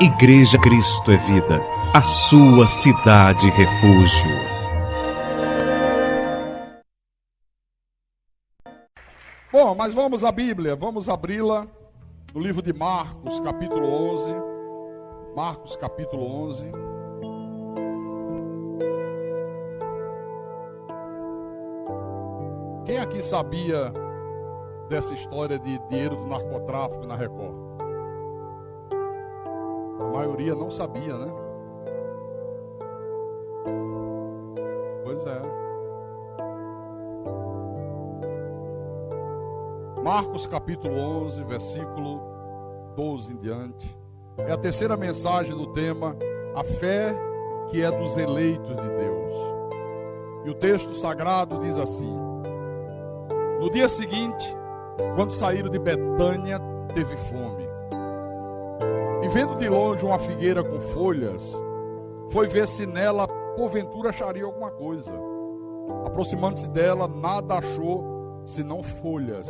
Igreja Cristo é Vida, a sua cidade refúgio. Bom, mas vamos à Bíblia, vamos abri-la no livro de Marcos, capítulo 11. Marcos, capítulo 11. Quem aqui sabia dessa história de dinheiro do narcotráfico na Record? A maioria não sabia, né? Pois é. Marcos capítulo 11, versículo 12 em diante. É a terceira mensagem do tema A Fé que é dos eleitos de Deus. E o texto sagrado diz assim: no dia seguinte, quando saíram de Betânia, teve fome. E vendo de longe uma figueira com folhas, foi ver se nela porventura acharia alguma coisa. Aproximando-se dela, nada achou senão folhas,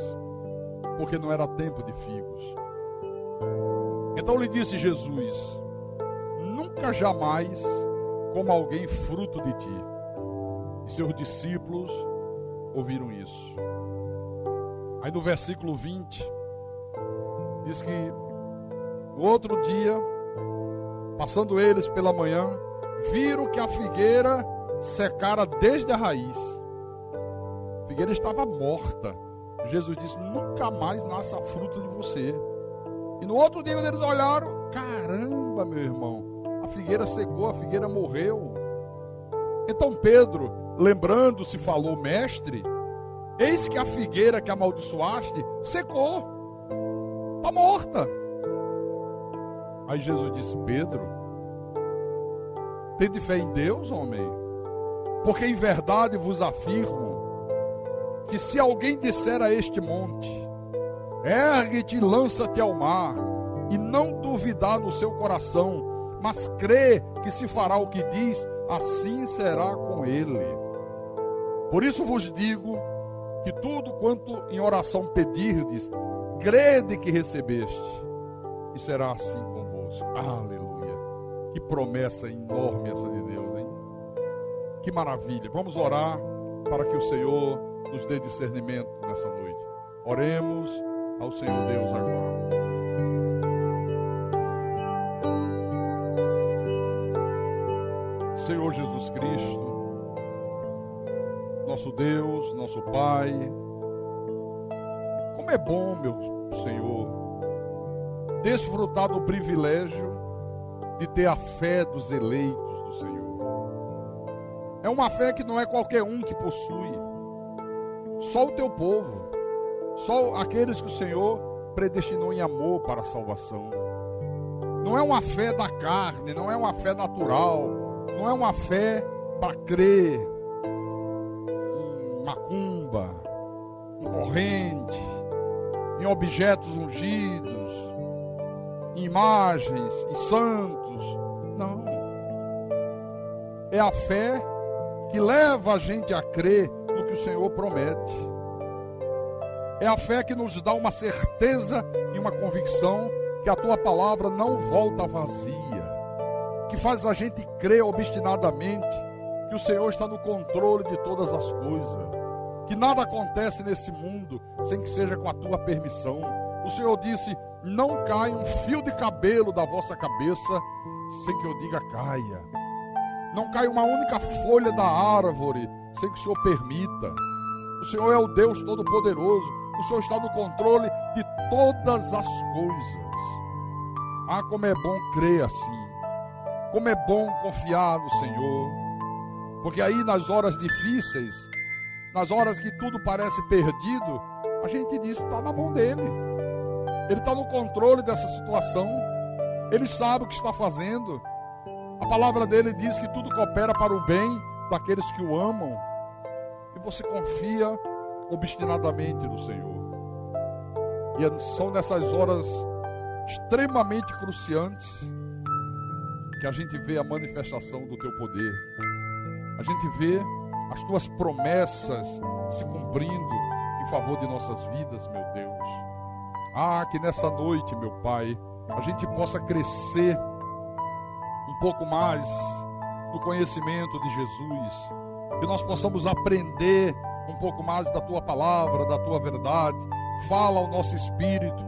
porque não era tempo de figos. Então lhe disse Jesus: nunca jamais coma alguém fruto de ti. E seus discípulos ouviram isso. Aí no versículo 20, diz que no outro dia, passando eles pela manhã, viram que a figueira secara desde a raiz. A figueira estava morta. Jesus disse: nunca mais nasça fruto de você. E no outro dia, quando eles olharam, caramba, meu irmão, a figueira secou, a figueira morreu. Então Pedro, lembrando-se, falou: mestre, eis que a figueira que amaldiçoaste secou, está morta. Aí Jesus disse: Pedro, tende fé em Deus, homem, porque em verdade vos afirmo que se alguém disser a este monte: ergue-te e lança-te ao mar, e não duvidar no seu coração, mas crê que se fará o que diz, assim será com ele. Por isso vos digo que tudo quanto em oração pedirdes, crede que recebeste, e será assim convosco. Aleluia! Que promessa enorme essa de Deus, hein? Que maravilha! Vamos orar para que o Senhor nos dê discernimento nessa noite. Oremos ao Senhor Deus agora. Senhor Jesus Cristo, nosso Deus, nosso Pai, como é bom, meu Senhor, desfrutar do privilégio de ter a fé dos eleitos do Senhor. É uma fé que não é qualquer um que possui, só o teu povo, só aqueles que o Senhor predestinou em amor para a salvação. Não é uma fé da carne, não é uma fé natural, não é uma fé para crer em macumba, em corrente, em objetos ungidos, em imagens, em santos. Não. É a fé que leva a gente a crer no que o Senhor promete. É a fé que nos dá uma certeza e uma convicção que a tua palavra não volta vazia, que faz a gente crer obstinadamente que o Senhor está no controle de todas as coisas, que nada acontece nesse mundo sem que seja com a tua permissão. O Senhor disse: não cai um fio de cabelo da vossa cabeça sem que eu diga caia. Não cai uma única folha da árvore sem que o Senhor permita. O Senhor é o Deus Todo-Poderoso. O Senhor está no controle de todas as coisas. Ah, como é bom crer assim. Como é bom confiar no Senhor. Porque aí nas horas difíceis, nas horas que tudo parece perdido, a gente diz: está na mão dele. Ele está no controle dessa situação. Ele sabe o que está fazendo. A palavra dele diz que tudo coopera para o bem daqueles que o amam. E você confia obstinadamente no Senhor. E são nessas horas extremamente cruciantes que a gente vê a manifestação do teu poder. A gente vê as tuas promessas se cumprindo em favor de nossas vidas, meu Deus. Ah, que nessa noite, meu Pai, a gente possa crescer pouco mais do conhecimento de Jesus, que nós possamos aprender um pouco mais da tua palavra, da tua verdade. Fala ao nosso espírito,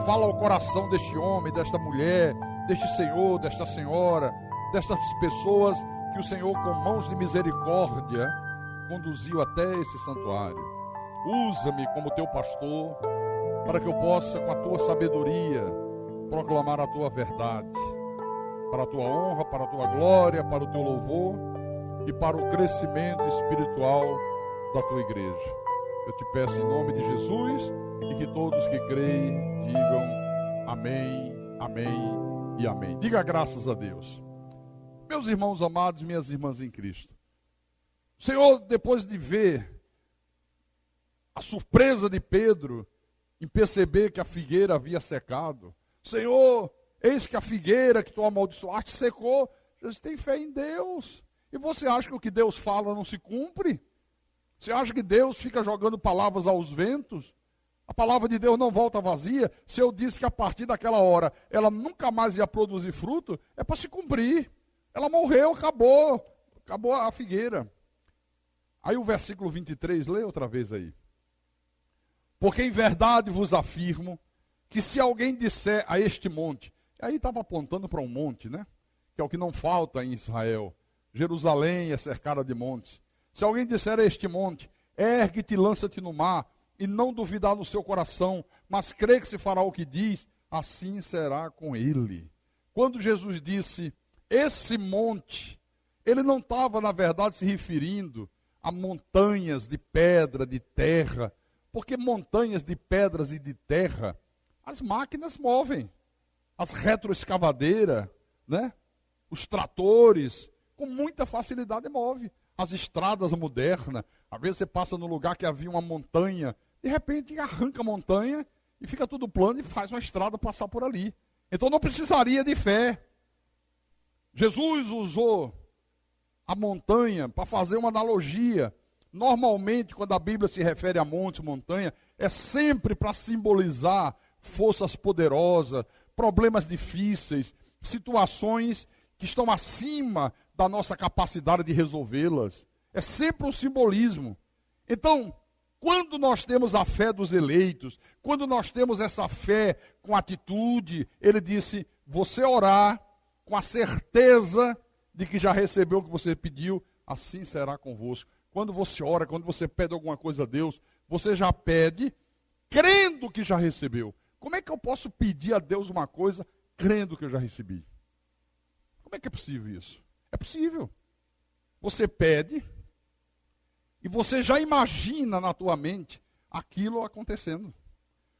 fala ao coração deste homem, desta mulher, deste senhor, desta senhora, destas pessoas que o Senhor, com mãos de misericórdia, conduziu até esse santuário. Usa-me como teu pastor, para que eu possa, com a tua sabedoria, proclamar a tua verdade, para a tua honra, para a tua glória, para o teu louvor e para o crescimento espiritual da tua igreja. Eu te peço em nome de Jesus, e que todos que creem digam amém, amém e amém. Diga graças a Deus. Meus irmãos amados, minhas irmãs em Cristo, o Senhor, depois de ver a surpresa de Pedro em perceber que a figueira havia secado, Senhor, eis que a figueira que tu amaldiçoaste secou. Jesus, tem fé em Deus. E você acha que o que Deus fala não se cumpre? Você acha que Deus fica jogando palavras aos ventos? A palavra de Deus não volta vazia. Se eu disse que a partir daquela hora ela nunca mais ia produzir fruto, é para se cumprir. Ela morreu, acabou a figueira. Aí o versículo 23, lê outra vez aí. Porque em verdade vos afirmo que se alguém disser a este monte, aí estava apontando para um monte, né? Que é o que não falta em Israel. Jerusalém é cercada de montes. Se alguém disser a este monte, ergue-te e lança-te no mar, e não duvidar no seu coração, mas crê que se fará o que diz, assim será com ele. Quando Jesus disse, esse monte, ele não estava, na verdade, se referindo a montanhas de pedra, de terra, porque montanhas de pedras e de terra, as máquinas movem, as retroescavadeiras, né? Os tratores, com muita facilidade move. As estradas modernas, às vezes você passa no lugar que havia uma montanha, de repente arranca a montanha e fica tudo plano e faz uma estrada passar por ali. Então não precisaria de fé. Jesus usou a montanha para fazer uma analogia. Normalmente, quando a Bíblia se refere a monte, montanha, é sempre para simbolizar forças poderosas, problemas difíceis, situações que estão acima da nossa capacidade de resolvê-las. É sempre um simbolismo. Então, quando nós temos a fé dos eleitos, quando nós temos essa fé com atitude, ele disse, você orar com a certeza de que já recebeu o que você pediu, assim será convosco. Quando você ora, quando você pede alguma coisa a Deus, você já pede crendo que já recebeu. Como é que eu posso pedir a Deus uma coisa crendo que eu já recebi? Como é que é possível isso? É possível. Você pede e você já imagina na tua mente aquilo acontecendo.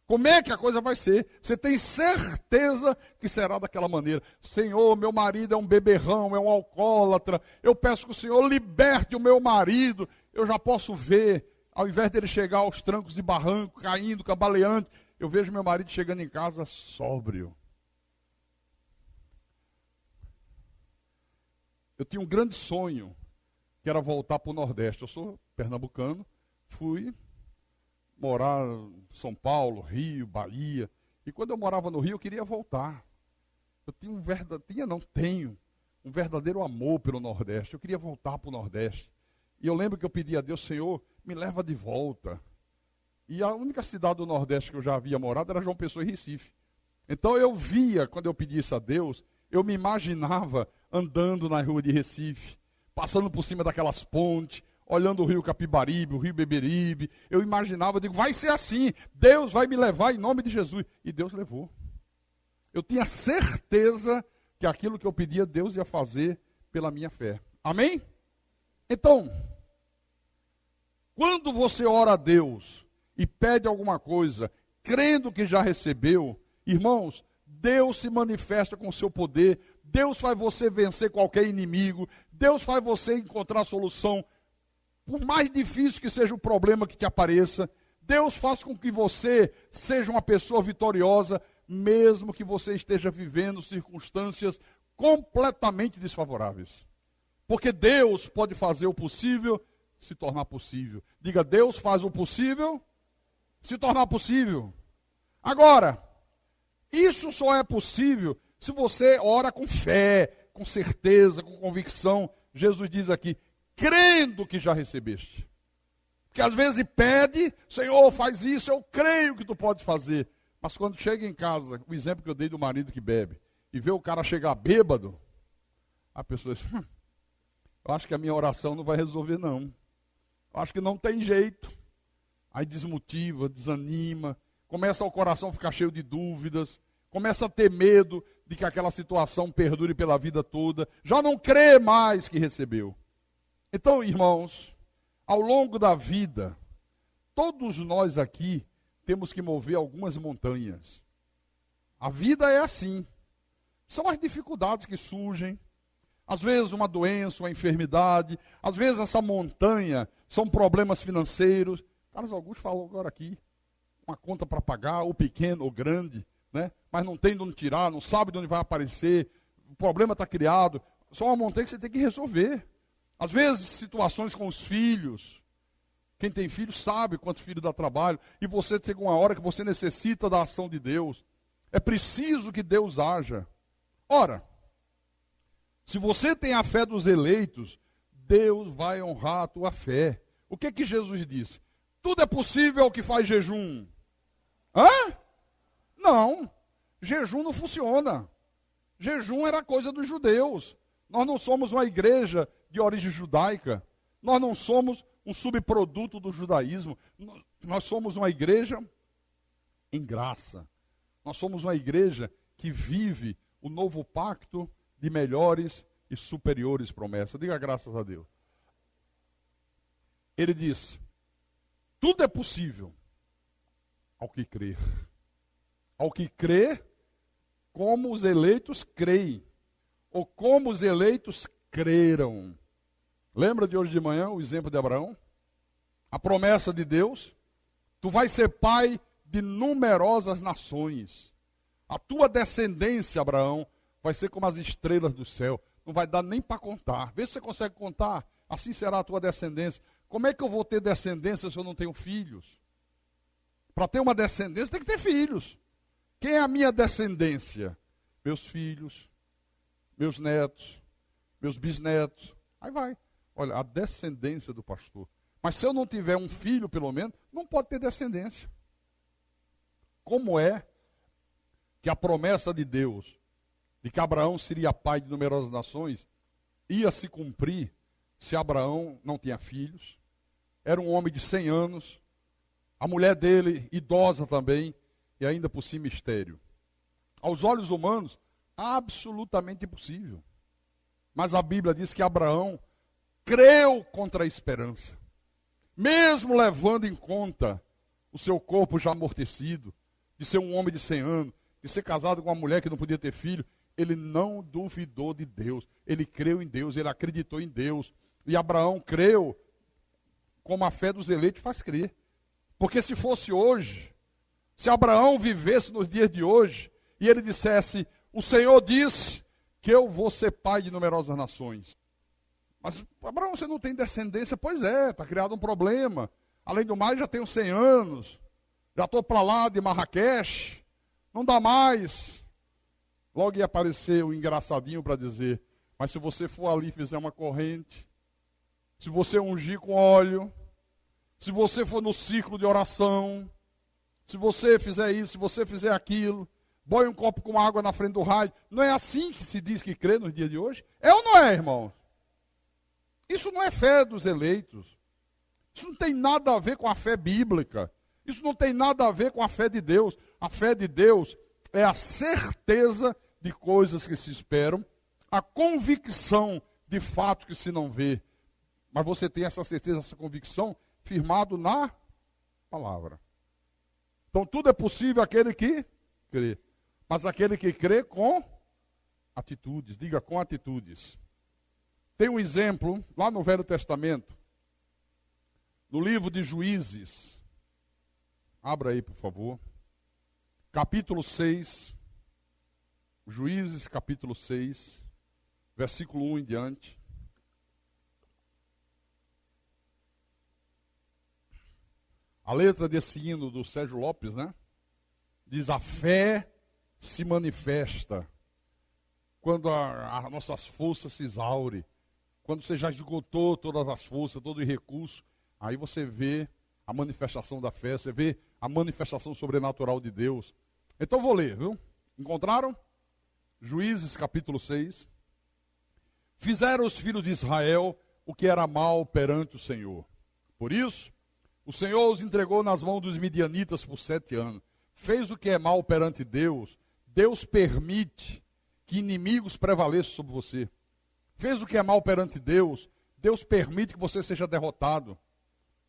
Como é que a coisa vai ser? Você tem certeza que será daquela maneira. Senhor, meu marido é um beberrão, é um alcoólatra. Eu peço que o Senhor liberte o meu marido. Eu já posso ver, ao invés dele chegar aos trancos e barrancos, caindo, cambaleante, eu vejo meu marido chegando em casa sóbrio. Eu tinha um grande sonho, que era voltar para o Nordeste. Eu sou pernambucano, fui morar em São Paulo, Rio, Bahia. E quando eu morava no Rio, eu queria voltar. Eu tinha tenho um verdadeiro amor pelo Nordeste. Eu queria voltar para o Nordeste. E eu lembro que eu pedi a Deus, Senhor, me leva de volta. E a única cidade do Nordeste que eu já havia morado era João Pessoa e Recife. Então eu via, quando eu pedi isso a Deus, eu me imaginava andando na rua de Recife, passando por cima daquelas pontes, olhando o rio Capibaribe, o rio Beberibe. Eu imaginava, eu digo, vai ser assim, Deus vai me levar em nome de Jesus. E Deus levou. Eu tinha certeza que aquilo que eu pedia, Deus ia fazer pela minha fé. Amém? Então, quando você ora a Deus e pede alguma coisa, crendo que já recebeu, irmãos, Deus se manifesta com o seu poder, Deus faz você vencer qualquer inimigo, Deus faz você encontrar a solução, por mais difícil que seja o problema que te apareça, Deus faz com que você seja uma pessoa vitoriosa, mesmo que você esteja vivendo circunstâncias completamente desfavoráveis. Porque Deus pode fazer o possível se tornar possível. Diga, Deus faz o possível se tornar possível. Agora, isso só é possível se você ora com fé, com certeza, com convicção. Jesus diz aqui, crendo que já recebeste. Porque às vezes pede, Senhor, faz isso, eu creio que tu pode fazer. Mas quando chega em casa, o exemplo que eu dei do marido que bebe, e vê o cara chegar bêbado, a pessoa diz, eu acho que a minha oração não vai resolver não. Eu acho que não tem jeito. Aí desmotiva, desanima, começa o coração a ficar cheio de dúvidas, começa a ter medo de que aquela situação perdure pela vida toda, já não crê mais que recebeu. Então, irmãos, ao longo da vida, todos nós aqui temos que mover algumas montanhas. A vida é assim. São as dificuldades que surgem. Às vezes uma doença, uma enfermidade. Às vezes essa montanha são problemas financeiros. Carlos Augusto falou agora aqui. Uma conta para pagar, ou pequena ou grande, né? Mas não tem de onde tirar, não sabe de onde vai aparecer. O problema está criado. Só uma montanha que você tem que resolver. Às vezes situações com os filhos. Quem tem filho sabe quanto filho dá trabalho. E você chega uma hora que você necessita da ação de Deus. É preciso que Deus haja. Ora, se você tem a fé dos eleitos, Deus vai honrar a tua fé. O que Jesus disse? Tudo é possível ao que faz jejum. Hã? Não. Jejum não funciona. Jejum era coisa dos judeus. Nós não somos uma igreja de origem judaica. Nós não somos um subproduto do judaísmo. Nós somos uma igreja em graça. Nós somos uma igreja que vive o novo pacto de melhores e superiores promessas. Diga graças a Deus. Ele diz, tudo é possível ao que crer. Ao que crê, como os eleitos creem. Ou como os eleitos creram. Lembra de hoje de manhã o exemplo de Abraão? A promessa de Deus. Tu vais ser pai de numerosas nações. A tua descendência, Abraão, vai ser como as estrelas do céu. Não vai dar nem para contar. Vê se você consegue contar. Assim será a tua descendência. Como é que eu vou ter descendência se eu não tenho filhos? Para ter uma descendência tem que ter filhos. Quem é a minha descendência? Meus filhos, meus netos, meus bisnetos. Aí vai. Olha, a descendência do pastor. Mas se eu não tiver um filho, pelo menos, não pode ter descendência. Como é que a promessa de Deus, de que Abraão seria pai de numerosas nações, ia se cumprir se Abraão não tinha filhos? Era um homem de 100 anos, a mulher dele idosa também, e ainda por cima estéril. Aos olhos humanos, absolutamente impossível. Mas a Bíblia diz que Abraão creu contra a esperança. Mesmo levando em conta o seu corpo já amortecido, de ser um homem de 100 anos, de ser casado com uma mulher que não podia ter filho, ele não duvidou de Deus. Ele creu em Deus, ele acreditou em Deus. E Abraão creu como a fé dos eleitos faz crer. Porque se fosse hoje, se Abraão vivesse nos dias de hoje, e ele dissesse, o Senhor disse que eu vou ser pai de numerosas nações. Mas, Abraão, você não tem descendência? Pois é, está criado um problema. Além do mais, já tenho 100 anos. Já estou para lá de Marrakech. Não dá mais. Logo ia aparecer o engraçadinho para dizer, mas se você for ali e fizer uma corrente, se você ungir com óleo, se você for no ciclo de oração, se você fizer isso, se você fizer aquilo, boie um copo com água na frente do rádio. Não é assim que se diz que crê nos dias de hoje? É ou não é, irmão? Isso não é fé dos eleitos. Isso não tem nada a ver com a fé bíblica. Isso não tem nada a ver com a fé de Deus. A fé de Deus é a certeza de coisas que se esperam, a convicção de fatos que se não vê. Mas você tem essa certeza, essa convicção, firmado na palavra. Então tudo é possível àquele que crê. Mas aquele que crê com atitudes. Diga, com atitudes. Tem um exemplo lá no Velho Testamento, no livro de Juízes. Abra aí, por favor. Capítulo 6. Juízes, capítulo 6, versículo 1 em diante. A letra desse hino do Sérgio Lopes, né? Diz, a fé se manifesta quando as nossas forças se exaurem, quando você já esgotou todas as forças, todo o recurso, aí você vê a manifestação da fé, você vê a manifestação sobrenatural de Deus. Então vou ler, viu? Encontraram? Juízes capítulo 6. Fizeram os filhos de Israel o que era mal perante o Senhor. Por isso, o Senhor os entregou nas mãos dos midianitas por 7 anos. Fez o que é mal perante Deus. Deus permite que inimigos prevaleçam sobre você. Fez o que é mal perante Deus. Deus permite que você seja derrotado.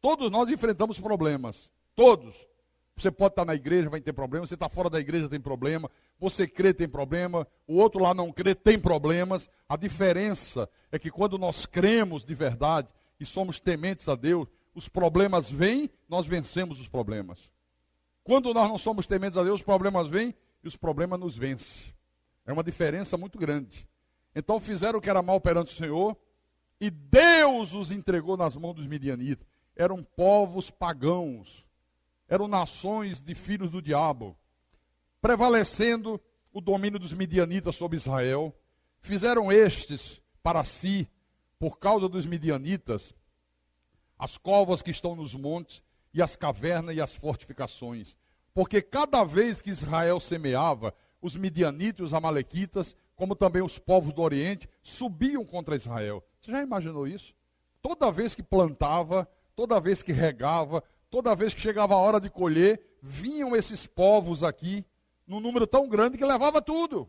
Todos nós enfrentamos problemas. Todos. Você pode estar na igreja, vai ter problema. Você está fora da igreja, tem problema. Você crê, tem problema. O outro lá não crê, tem problemas. A diferença é que quando nós cremos de verdade e somos tementes a Deus, os problemas vêm, nós vencemos os problemas. Quando nós não somos tementes a Deus, os problemas vêm e os problemas nos vencem. É uma diferença muito grande. Então fizeram o que era mal perante o Senhor e Deus os entregou nas mãos dos midianitas. Eram povos pagãos. Eram nações de filhos do diabo, prevalecendo o domínio dos midianitas sobre Israel. Fizeram estes para si, por causa dos midianitas, as covas que estão nos montes, e as cavernas e as fortificações. Porque cada vez que Israel semeava, os midianitas e os amalequitas, como também os povos do Oriente, subiam contra Israel. Você já imaginou isso? Toda vez que plantava, toda vez que regava, toda vez que chegava a hora de colher, vinham esses povos aqui, num número tão grande que levava tudo.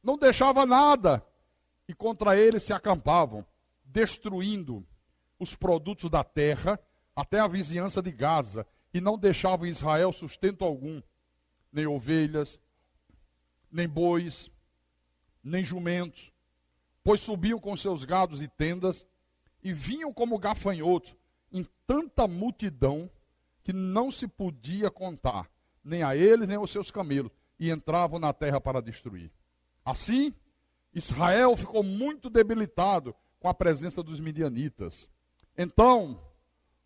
Não deixava nada. E contra eles se acampavam, destruindo os produtos da terra, até a vizinhança de Gaza, e não deixavam em Israel sustento algum, nem ovelhas, nem bois, nem jumentos, pois subiam com seus gados e tendas, e vinham como gafanhotos, em tanta multidão que não se podia contar, nem a eles, nem aos seus camelos, e entravam na terra para destruir. Assim, Israel ficou muito debilitado com a presença dos midianitas. Então,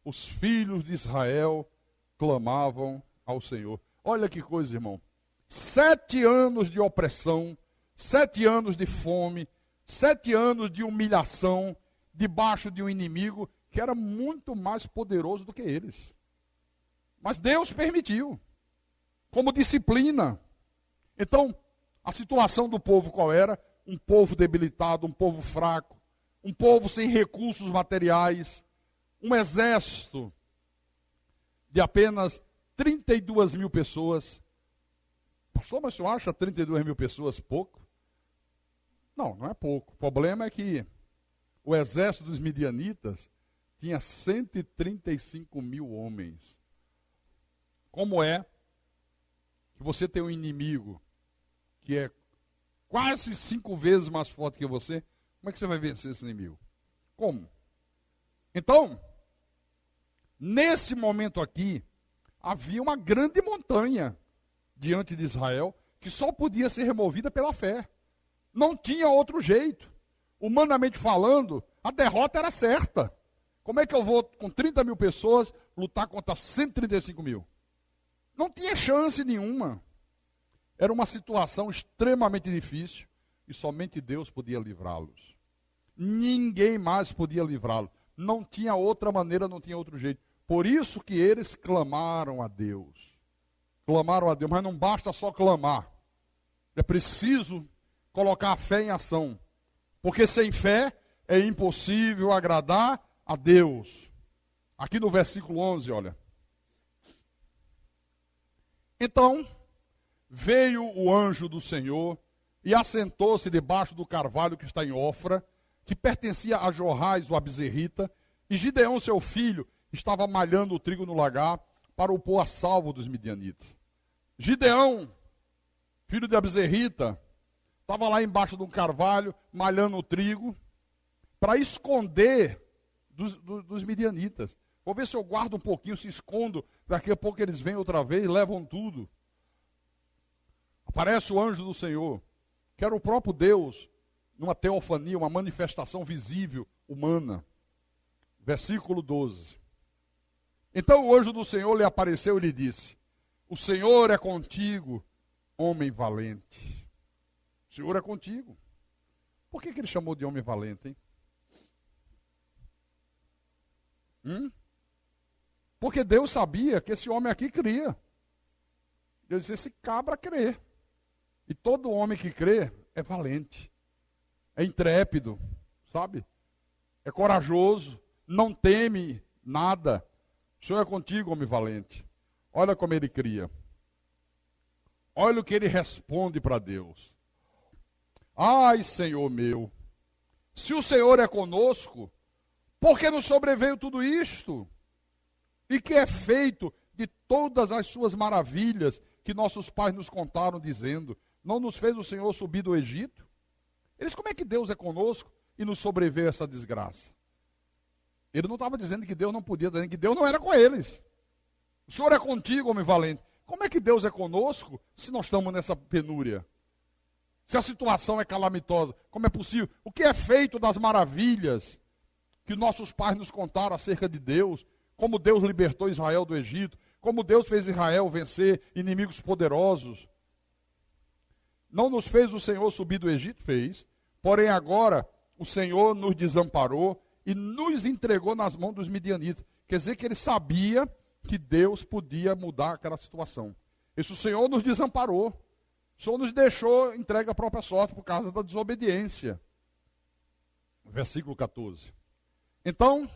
os filhos de Israel clamavam ao Senhor. Olha que coisa, irmão. 7 anos de opressão, 7 anos de fome, 7 anos de humilhação, debaixo de um inimigo que era muito mais poderoso do que eles. Mas Deus permitiu, como disciplina. Então, a situação do povo qual era? Um povo debilitado, um povo fraco, um povo sem recursos materiais, um exército de apenas 32 mil pessoas. Pastor, mas o senhor acha 32 mil pessoas pouco? Não, não é pouco. O problema é que o exército dos midianitas tinha 135 mil homens. Como é que você tem um inimigo que é quase 5 vezes mais forte que você? Como é que você vai vencer esse inimigo? Como? Então, nesse momento aqui, havia uma grande montanha diante de Israel que só podia ser removida pela fé. Não tinha outro jeito. Humanamente falando, a derrota era certa. Como é que eu vou, com 30 mil pessoas, lutar contra 135 mil? Não tinha chance nenhuma. Era uma situação extremamente difícil e somente Deus podia livrá-los. Ninguém mais podia livrá-los. Não tinha outra maneira, não tinha outro jeito. Por isso que eles clamaram a Deus. Clamaram a Deus, mas não basta só clamar. É preciso colocar a fé em ação. Porque sem fé é impossível agradar a Deus. Aqui no versículo 11, olha. Então, veio o anjo do Senhor e assentou-se debaixo do carvalho que está em Ofra, que pertencia a Jorrais, o abzerrita, e Gideão, seu filho, estava malhando o trigo no lagar para o pôr a salvo dos midianitas. Gideão, filho de abzerrita, estava lá embaixo de um carvalho, malhando o trigo, para esconder dos midianitas. Vou ver se eu guardo um pouquinho, se escondo, daqui a pouco eles vêm outra vez e levam tudo. Aparece o anjo do Senhor, que era o próprio Deus, numa teofania, uma manifestação visível, humana. Versículo 12. Então o anjo do Senhor lhe apareceu e lhe disse: o Senhor é contigo, homem valente. O O Senhor é contigo. Por que ele chamou de homem valente, hein? Porque Deus sabia que esse homem aqui cria. Deus disse, esse cabra crê. E todo homem que crê é valente. É intrépido, sabe? É corajoso. Não teme nada. O Senhor é contigo, homem valente. Olha como ele cria. Olha o que ele responde para Deus. Ai, Senhor meu, se o Senhor é conosco, por que nos sobreveio tudo isto? E que é feito de todas as suas maravilhas que nossos pais nos contaram, dizendo, não nos fez o Senhor subir do Egito? Eles, como é que Deus é conosco e nos sobreveio essa desgraça? Ele não estava dizendo que Deus não podia, dizendo que Deus não era com eles. O Senhor é contigo, homem valente. Como é que Deus é conosco se nós estamos nessa penúria? Se a situação é calamitosa, como é possível? O que é feito das maravilhas que nossos pais nos contaram acerca de Deus? Como Deus libertou Israel do Egito? Como Deus fez Israel vencer inimigos poderosos? Não nos fez o Senhor subir do Egito? Fez. Porém agora o Senhor nos desamparou e nos entregou nas mãos dos midianitas. Quer dizer que ele sabia que Deus podia mudar aquela situação. Esse o Senhor nos desamparou. O Senhor nos deixou entregue à própria sorte por causa da desobediência. Versículo 14. Então,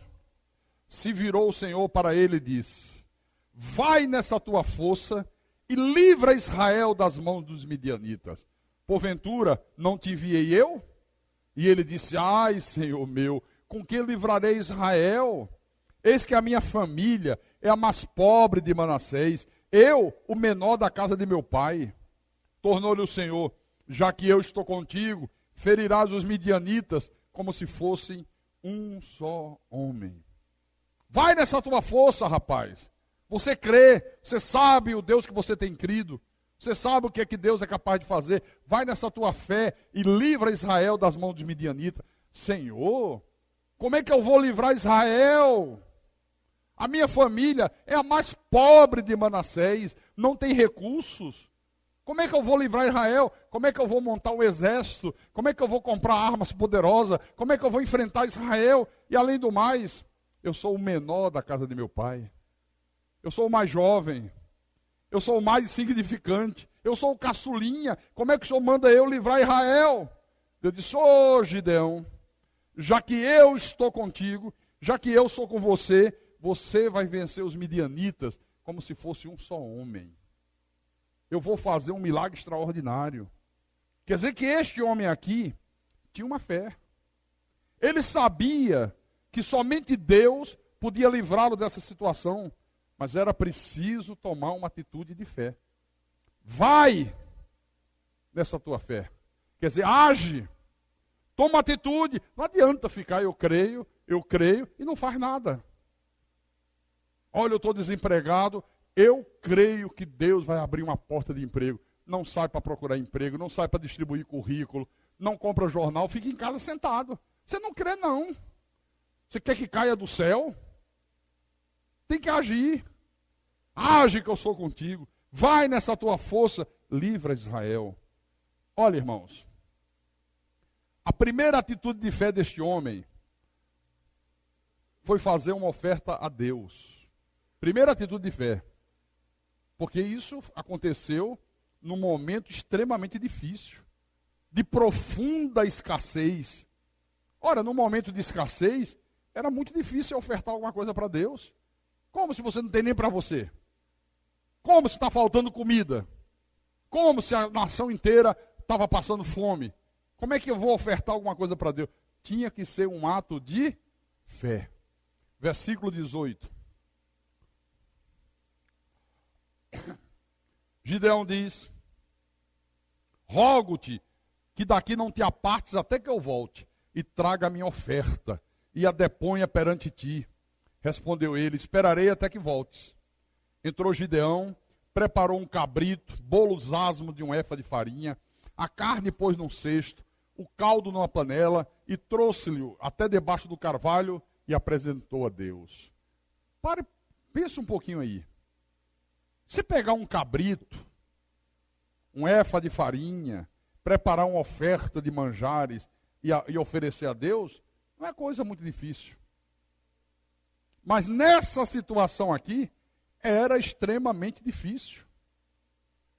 se virou o Senhor para ele e disse, vai nessa tua força e livra Israel das mãos dos midianitas. Porventura, não te enviei eu? E ele disse, ai, Senhor meu, com que livrarei Israel? Eis que a minha família é a mais pobre de Manassés, eu, o menor da casa de meu pai. Tornou-lhe o Senhor, já que eu estou contigo, ferirás os midianitas como se fossem um só homem. Vai nessa tua força, rapaz. Você crê, você sabe o Deus que você tem crido, você sabe o que é que Deus é capaz de fazer. Vai nessa tua fé e livra Israel das mãos dos midianitas. Senhor, como é que eu vou livrar Israel? A minha família é a mais pobre de Manassés, não tem recursos. Como é que eu vou livrar Israel? Como é que eu vou montar um exército? Como é que eu vou comprar armas poderosas? Como é que eu vou enfrentar Israel? E além do mais, eu sou o menor da casa de meu pai. Eu sou o mais jovem. Eu sou o mais insignificante. Eu sou o caçulinha. Como é que o Senhor manda eu livrar Israel? Eu disse, ô Gideão, já que eu estou contigo, já que eu sou com você, você vai vencer os midianitas como se fosse um só homem. Eu vou fazer um milagre extraordinário. Quer dizer que este homem aqui tinha uma fé. Ele sabia que somente Deus podia livrá-lo dessa situação, mas era preciso tomar uma atitude de fé. Vai nessa tua fé. Quer dizer, age. Toma atitude. Não adianta ficar eu creio, e não faz nada. Olha, eu estou desempregado. Eu creio que Deus vai abrir uma porta de emprego. Não sai para procurar emprego, não sai para distribuir currículo, não compra jornal, fica em casa sentado. Você não crê, não. Você quer que caia do céu? Tem que agir. Age que eu sou contigo. Vai nessa tua força, livra Israel. Olha, irmãos, a primeira atitude de fé deste homem foi fazer uma oferta a Deus. Primeira atitude de fé. Porque isso aconteceu num momento extremamente difícil, de profunda escassez. Ora, num momento de escassez, era muito difícil ofertar alguma coisa para Deus. Como se você não tem nem para você? Como se está faltando comida? Como se a nação inteira estava passando fome? Como é que eu vou ofertar alguma coisa para Deus? Tinha que ser um ato de fé. Versículo 18. Gideão diz, rogo-te que daqui não te apartes até que eu volte e traga a minha oferta e a deponha perante ti. Respondeu ele, esperarei até que voltes. Entrou Gideão, preparou um cabrito, bolos asmos de um efa de farinha, a carne pôs num cesto, o caldo numa panela e trouxe-lhe até debaixo do carvalho e apresentou a Deus. Pensa um pouquinho aí. Se pegar um cabrito, um efa de farinha, preparar uma oferta de manjares e oferecer a Deus, não é coisa muito difícil. Mas nessa situação aqui, era extremamente difícil.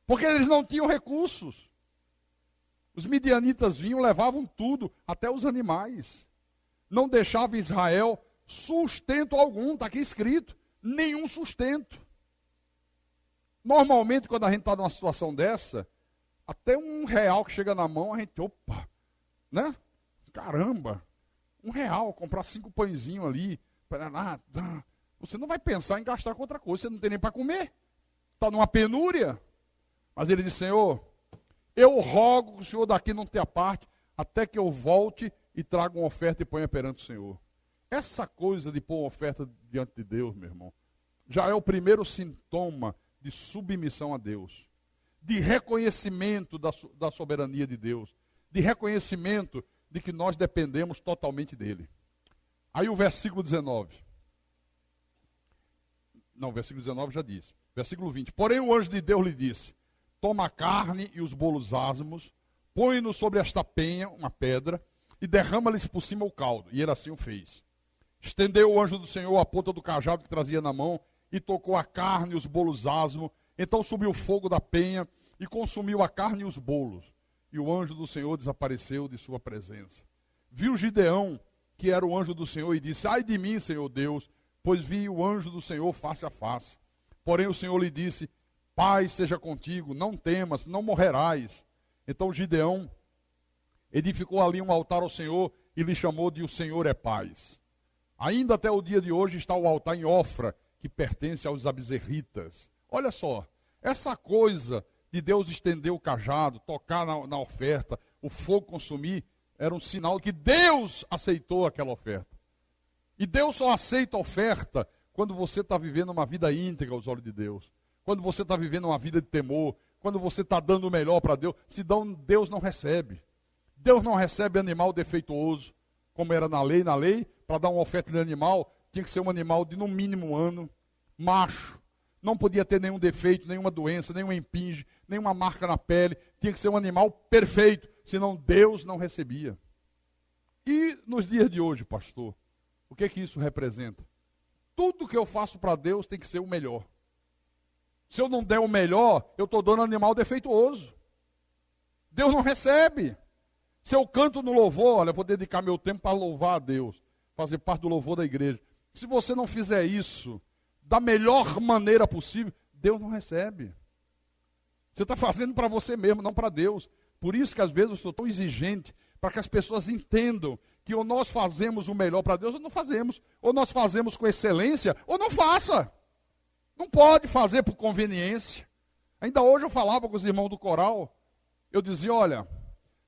Porque eles não tinham recursos. Os midianitas vinham, levavam tudo, até os animais. Não deixava Israel sustento algum, está aqui escrito, nenhum sustento. Normalmente, quando a gente está numa situação dessa, até R$1 que chega na mão, a gente, opa, né? Caramba, R$1, comprar 5 pãezinhos ali, você não vai pensar em gastar com outra coisa, você não tem nem para comer, está numa penúria. Mas ele disse, Senhor, eu rogo que o Senhor daqui não tenha parte, até que eu volte e traga uma oferta e ponha perante o Senhor. Essa coisa de pôr uma oferta diante de Deus, meu irmão, já é o primeiro sintoma de submissão a Deus, de reconhecimento da soberania de Deus, de reconhecimento de que nós dependemos totalmente dele. Aí o versículo 19. Não, o versículo 19 já disse. Versículo 20. Porém o anjo de Deus lhe disse, toma a carne e os bolos asmos, põe-nos sobre esta penha, uma pedra, e derrama-lhes por cima o caldo. E ele assim o fez. Estendeu o anjo do Senhor a ponta do cajado que trazia na mão, e tocou a carne e os bolos asmos. Então subiu o fogo da penha, e consumiu a carne e os bolos. E o anjo do Senhor desapareceu de sua presença. Viu Gideão, que era o anjo do Senhor, e disse, ai de mim, Senhor Deus, pois vi o anjo do Senhor face a face. Porém o Senhor lhe disse, paz seja contigo, não temas, não morrerás. Então Gideão edificou ali um altar ao Senhor e lhe chamou de o Senhor é paz. Ainda até o dia de hoje está o altar em Ofra, que pertence aos abizerritas. Olha só, essa coisa de Deus estender o cajado, tocar na oferta, o fogo consumir, era um sinal que Deus aceitou aquela oferta. E Deus só aceita a oferta quando você está vivendo uma vida íntegra aos olhos de Deus. Quando você está vivendo uma vida de temor, quando você está dando o melhor para Deus, Deus não recebe. Deus não recebe animal defeituoso, como era na lei. Na lei, para dar uma oferta de animal, tinha que ser um animal de no mínimo 1 ano, macho. Não podia ter nenhum defeito, nenhuma doença, nenhum empinge, nenhuma marca na pele. Tinha que ser um animal perfeito, senão Deus não recebia. E nos dias de hoje, pastor, o que isso representa? Tudo que eu faço para Deus tem que ser o melhor. Se eu não der o melhor, eu estou dando animal defeituoso. Deus não recebe. Se eu canto no louvor, olha, eu vou dedicar meu tempo para louvar a Deus, fazer parte do louvor da igreja. Se você não fizer isso da melhor maneira possível, Deus não recebe. Você está fazendo para você mesmo, não para Deus. Por isso que às vezes eu sou tão exigente, para que as pessoas entendam que ou nós fazemos o melhor para Deus ou não fazemos. Ou nós fazemos com excelência ou não faça. Não pode fazer por conveniência. Ainda hoje eu falava com os irmãos do coral, eu dizia, olha,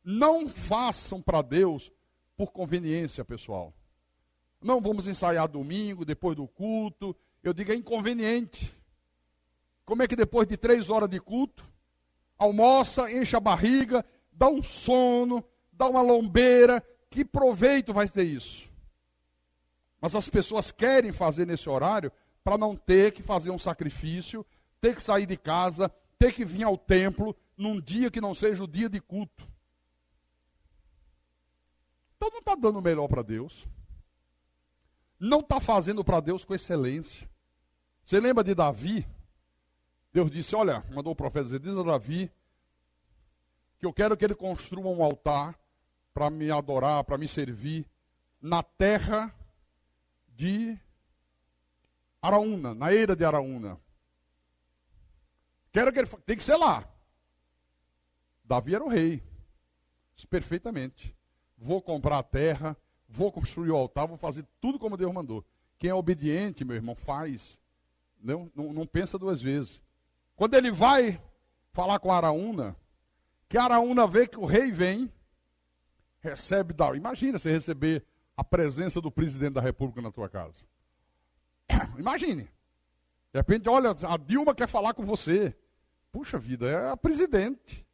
não façam para Deus por conveniência, pessoal. Não vamos ensaiar domingo, depois do culto. Eu digo, é inconveniente. Como é que depois de 3 horas de culto, almoça, enche a barriga, dá um sono, dá uma lombeira, que proveito vai ter isso? Mas as pessoas querem fazer nesse horário para não ter que fazer um sacrifício, ter que sair de casa, ter que vir ao templo num dia que não seja o dia de culto. Então não está dando o melhor para Deus. Não está fazendo para Deus com excelência. Você lembra de Davi? Deus disse, olha, mandou o profeta dizer, diz a Davi, que eu quero que ele construa um altar para me adorar, para me servir, na terra de Araúna, na eira de Araúna. Quero que ele, tem que ser lá. Davi era o rei, perfeitamente. Vou comprar a terra, vou construir o altar, vou fazer tudo como Deus mandou. Quem é obediente, meu irmão, faz. Não pensa 2 vezes. Quando ele vai falar com Araúna, que Araúna vê que o rei vem, recebe, imagina você receber a presença do presidente da república na tua casa. Imagine. De repente, olha, a Dilma quer falar com você. Puxa vida, é a presidente.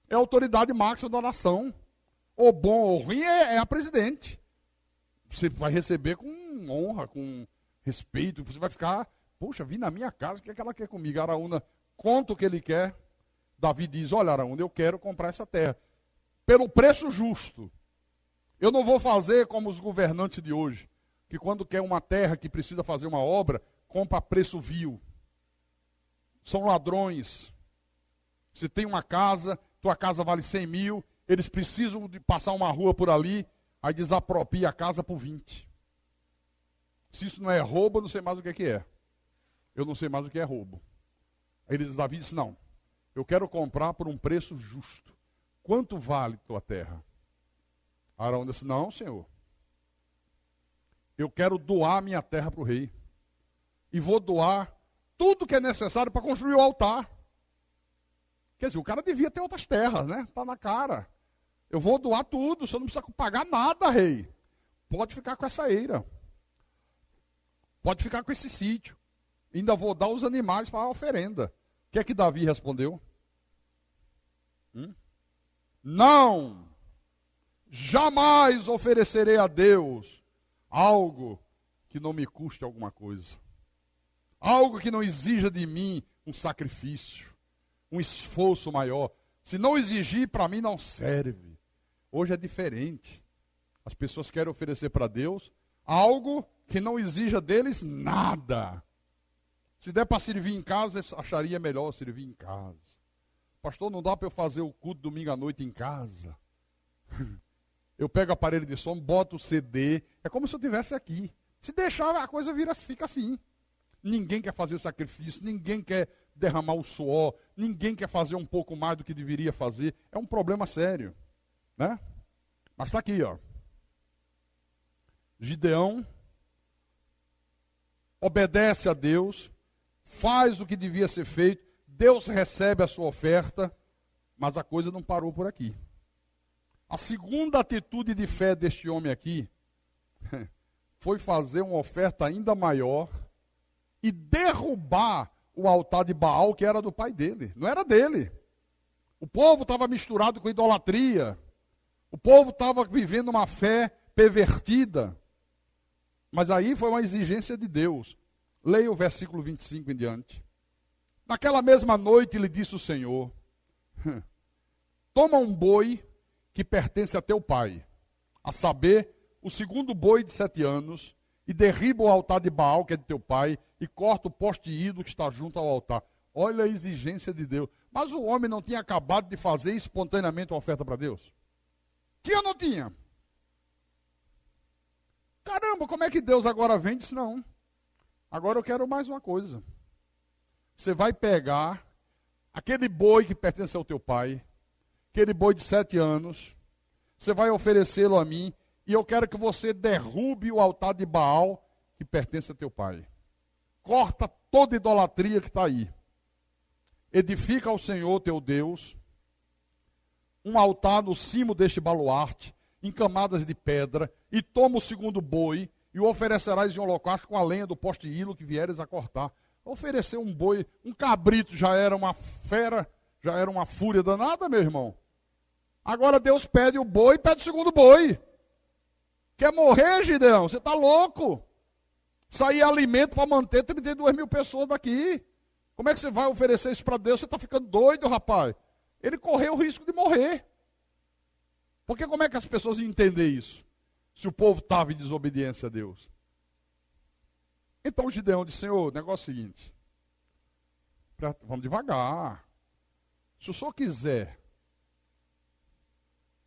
É a autoridade máxima da nação. Ou bom ou ruim é a presidente. Você vai receber com honra, com respeito. Você vai ficar, poxa, vim na minha casa, o que é que ela quer comigo? Araúna conta o que ele quer. Davi diz, olha Araúna, eu quero comprar essa terra. pelo preço justo. Eu não vou fazer como os governantes de hoje, que quando quer uma terra que precisa fazer uma obra, compra a preço vil. São ladrões. Você tem uma casa, tua casa vale 100 mil, eles precisam de passar uma rua por ali, aí desapropria a casa por 20. Se isso não é roubo, eu não sei mais o que é. Eu não sei mais o que é roubo. Aí Davi disse, não, eu quero comprar por um preço justo. Quanto vale tua terra? Arão disse, não, senhor. Eu quero doar minha terra para o rei. E vou doar tudo que é necessário para construir o altar. Quer dizer, o cara devia ter outras terras, né? Está na cara. Eu vou doar tudo, você não precisa pagar nada, rei. Pode ficar com essa eira. Pode ficar com esse sítio. Ainda vou dar os animais para a oferenda. O que é que Davi respondeu? Não! Jamais oferecerei a Deus algo que não me custe alguma coisa. Algo que não exija de mim um sacrifício, um esforço maior. Se não exigir, para mim não serve. Hoje é diferente. As pessoas querem oferecer para Deus algo que não exija deles nada. Se der para servir em casa, acharia melhor servir em casa. Pastor, não dá para eu fazer o culto domingo à noite em casa. Eu pego o aparelho de som, boto o CD, é como se eu estivesse aqui. Se deixar, a coisa fica assim. Ninguém quer fazer sacrifício, ninguém quer derramar o suor, ninguém quer fazer um pouco mais do que deveria fazer. É um problema sério, né? Mas está aqui, ó. Gideão obedece a Deus, faz o que devia ser feito, Deus recebe a sua oferta, mas a coisa não parou por aqui. A segunda atitude de fé deste homem aqui foi fazer uma oferta ainda maior e derrubar o altar de Baal, que era do pai dele, não era dele. O povo estava misturado com idolatria, o povo estava vivendo uma fé pervertida, mas aí foi uma exigência de Deus. Leia o versículo 25 em diante. Naquela mesma noite lhe disse o Senhor, toma um boi que pertence a teu pai, a saber, o segundo boi de 7 anos, e derriba o altar de Baal, que é de teu pai, e corta o poste ídolo que está junto ao altar. Olha a exigência de Deus. Mas o homem não tinha acabado de fazer espontaneamente uma oferta para Deus? Tinha ou não tinha? Caramba, como é que Deus agora vem e disse, não, agora eu quero mais uma coisa. Você vai pegar aquele boi que pertence ao teu pai, aquele boi de 7 anos, você vai oferecê-lo a mim, e eu quero que você derrube o altar de Baal que pertence a teu pai. Corta toda idolatria que está aí. Edifica ao Senhor teu Deus um altar no cimo deste baluarte, em camadas de pedra, e toma o segundo boi, e o oferecerás em holocausto com a lenha do poste ídolo que vieres a cortar. Oferecer um boi, um cabrito já era uma fera, já era uma fúria danada, meu irmão. Agora Deus pede o boi, pede o segundo boi. Quer morrer, Gideão? Você está louco? Sair alimento para manter 32 mil pessoas daqui. Como é que você vai oferecer isso para Deus? Você está ficando doido, rapaz. Ele correu o risco de morrer. Porque como é que as pessoas iam entender isso? Se o povo estava em desobediência a Deus. Então Gideão disse, Senhor, o negócio é o seguinte. Vamos devagar. Se o senhor quiser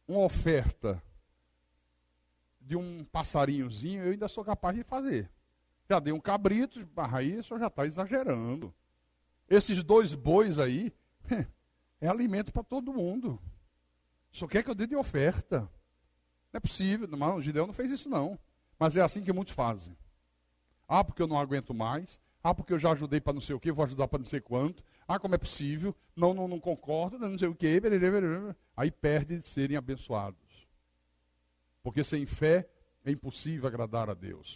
uma oferta de um passarinhozinho, eu ainda sou capaz de fazer. Já dei um cabrito, aí o senhor já está exagerando. Esses 2 bois aí, é alimento para todo mundo. Só quer que eu dê de oferta. Não é possível, não, o Gideão não fez isso não. Mas é assim que muitos fazem. Ah, porque eu não aguento mais. Ah, porque eu já ajudei para não sei o quê, vou ajudar para não sei quanto. Ah, como é possível? Não concordo, não sei o quê. Aí perde de serem abençoados. Porque sem fé é impossível agradar a Deus.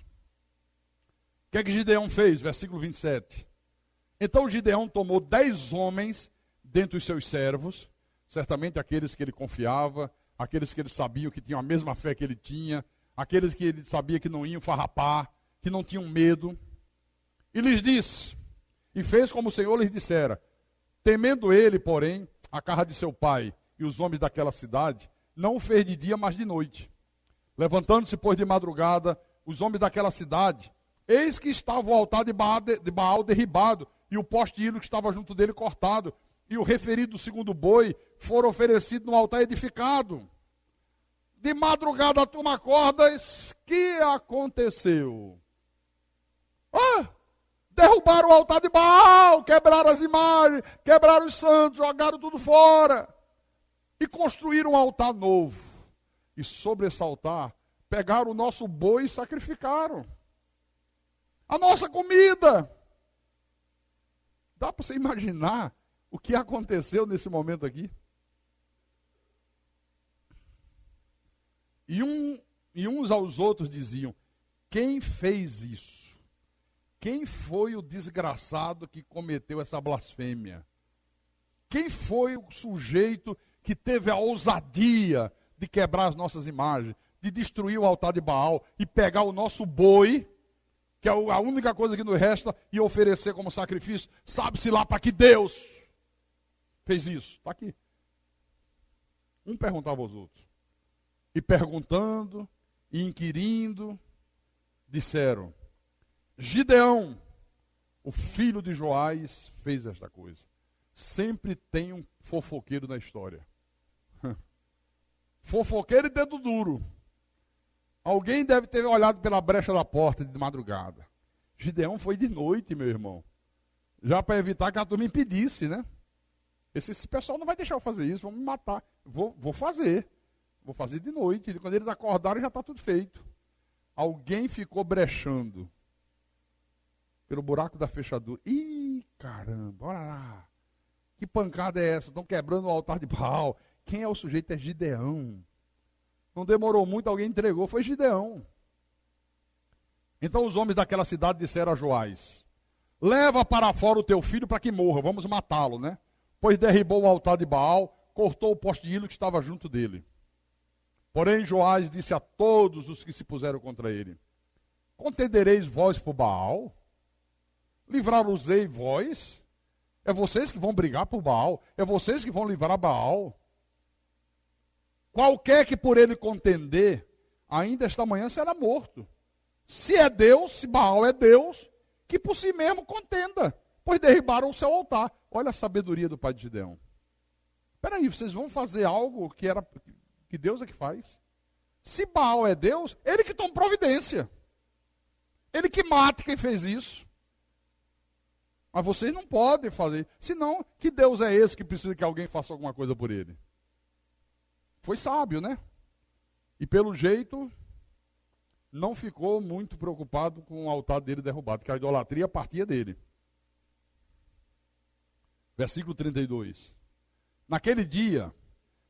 O que é que Gideão fez? Versículo 27. Então Gideão tomou 10 homens dentre os seus servos, certamente aqueles que ele confiava, aqueles que ele sabia que tinham a mesma fé que ele tinha, aqueles que ele sabia que não iam farrapar, que não tinham medo, e lhes disse, e fez como o Senhor lhes dissera, temendo ele, porém, a casa de seu pai e os homens daquela cidade, não o fez de dia, mas de noite. Levantando-se, pois, de madrugada, os homens daquela cidade, eis que estava o altar de Baal derribado, e o poste de hilo que estava junto dele cortado, e o referido segundo boi foram oferecidos no altar edificado. De madrugada a turma acorda, que aconteceu? Derrubaram o altar de Baal, quebraram as imagens, quebraram os santos, jogaram tudo fora. E construíram um altar novo. E sobre esse altar, pegaram o nosso boi e sacrificaram. A nossa comida. Dá para você imaginar o que aconteceu nesse momento aqui? E uns aos outros diziam, quem fez isso? Quem foi o desgraçado que cometeu essa blasfêmia? Quem foi o sujeito que teve a ousadia de quebrar as nossas imagens, de destruir o altar de Baal e pegar o nosso boi, que é a única coisa que nos resta, e oferecer como sacrifício? Sabe-se lá para que Deus fez isso. Está aqui. Um perguntava aos outros. E perguntando, e inquirindo, disseram, Gideão, o filho de Joás, fez esta coisa. Sempre tem um fofoqueiro na história. Fofoqueiro e dedo duro. Alguém deve ter olhado pela brecha da porta de madrugada. Gideão foi de noite, meu irmão. Já para evitar que a turma impedisse, né? Esse pessoal não vai deixar eu fazer isso, vão me matar. Vou fazer. Vou fazer de noite. E quando eles acordarem já está tudo feito. Alguém ficou brechando pelo buraco da fechadura. Ih, caramba, olha lá. Que pancada é essa? Estão quebrando o altar de Baal. Quem é o sujeito? É Gideão. Não demorou muito, alguém entregou. Foi Gideão. Então os homens daquela cidade disseram a Joás, leva para fora o teu filho para que morra, vamos matá-lo, né? Pois derribou o altar de Baal, cortou o poste de hilo que estava junto dele. Porém Joás disse a todos os que se puseram contra ele, contendereis vós por Baal? Livrar-os-ei vós? É vocês que vão brigar por Baal? É vocês que vão livrar Baal? Qualquer que por ele contender, ainda esta manhã será morto. Se é Deus, se Baal é Deus, que por si mesmo contenda, pois derribaram o seu altar. Olha a sabedoria do pai de Gideão. Espera aí, vocês vão fazer algo que Deus é que faz? Se Baal é Deus, ele que toma providência. Ele que mata quem fez isso. Mas vocês não podem fazer. Senão, que Deus é esse que precisa que alguém faça alguma coisa por ele? Foi sábio, né? E pelo jeito, não ficou muito preocupado com o altar dele derrubado, que a idolatria partia dele. Versículo 32. Naquele dia,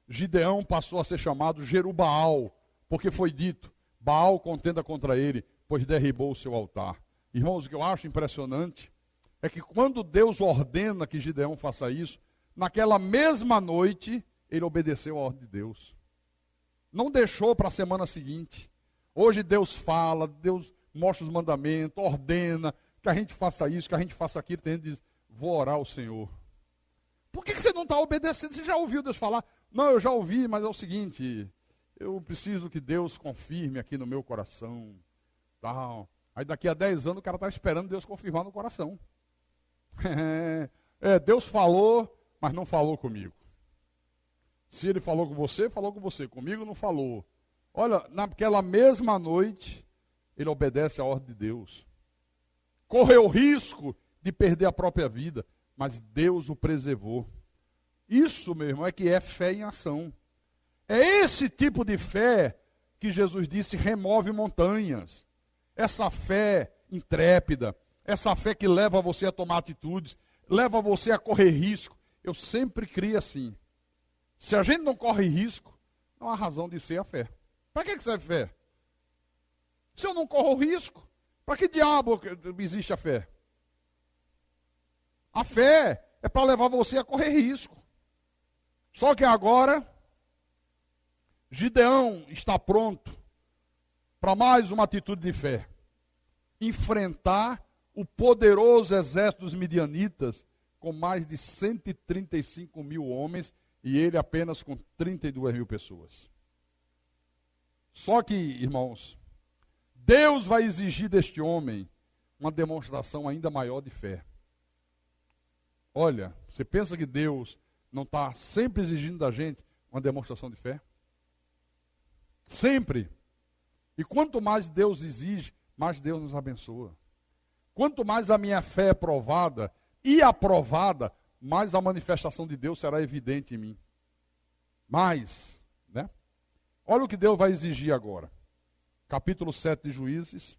Gideão passou a ser chamado Jerubaal, porque foi dito, Baal contenda contra ele, pois derribou o seu altar. Irmãos, o que eu acho impressionante é que quando Deus ordena que Gideão faça isso, naquela mesma noite, ele obedeceu a ordem de Deus. Não deixou para a semana seguinte. Hoje Deus fala, Deus mostra os mandamentos, ordena que a gente faça isso, que a gente faça aquilo. Tem gente que diz, vou orar ao Senhor. Por que você não está obedecendo? Você já ouviu Deus falar? Não, eu já ouvi, mas é o seguinte, eu preciso que Deus confirme aqui no meu coração. Tal. Aí daqui a 10 anos o cara está esperando Deus confirmar no coração. Deus falou, mas não falou comigo. Se ele falou com você, falou com você. Comigo não falou. Olha, naquela mesma noite, ele obedece à ordem de Deus. Correu risco de perder a própria vida, mas Deus o preservou. Isso, meu irmão, é que é fé em ação. É esse tipo de fé que Jesus disse remove montanhas. Essa fé intrépida, essa fé que leva você a tomar atitudes, leva você a correr risco. Eu sempre criei assim. Se a gente não corre risco, não há razão de ser a fé. Para que serve fé? Se eu não corro risco, para que diabo existe a fé? A fé é para levar você a correr risco. Só que agora, Gideão está pronto para mais uma atitude de fé. Enfrentar o poderoso exército dos midianitas com mais de 135 mil homens e ele apenas com 32 mil pessoas. Só que, irmãos, Deus vai exigir deste homem uma demonstração ainda maior de fé. Olha, você pensa que Deus não está sempre exigindo da gente uma demonstração de fé? Sempre. E quanto mais Deus exige, mais Deus nos abençoa. Quanto mais a minha fé é provada e aprovada, mais a manifestação de Deus será evidente em mim. Mais, né? Olha o que Deus vai exigir agora. Capítulo 7 de Juízes.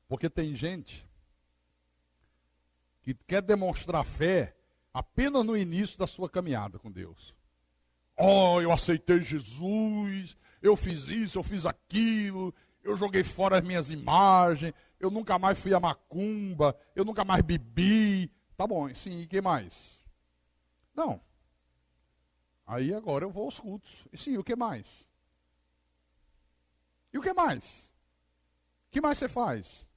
Porque tem gente que quer demonstrar fé apenas no início da sua caminhada com Deus. Oh, eu aceitei Jesus, eu fiz isso, eu fiz aquilo, eu joguei fora as minhas imagens, eu nunca mais fui a macumba, eu nunca mais bebi. Tá bom, sim, e que mais? Não. Aí agora eu vou aos cultos. E sim, o que mais? E o que mais? O que mais você faz?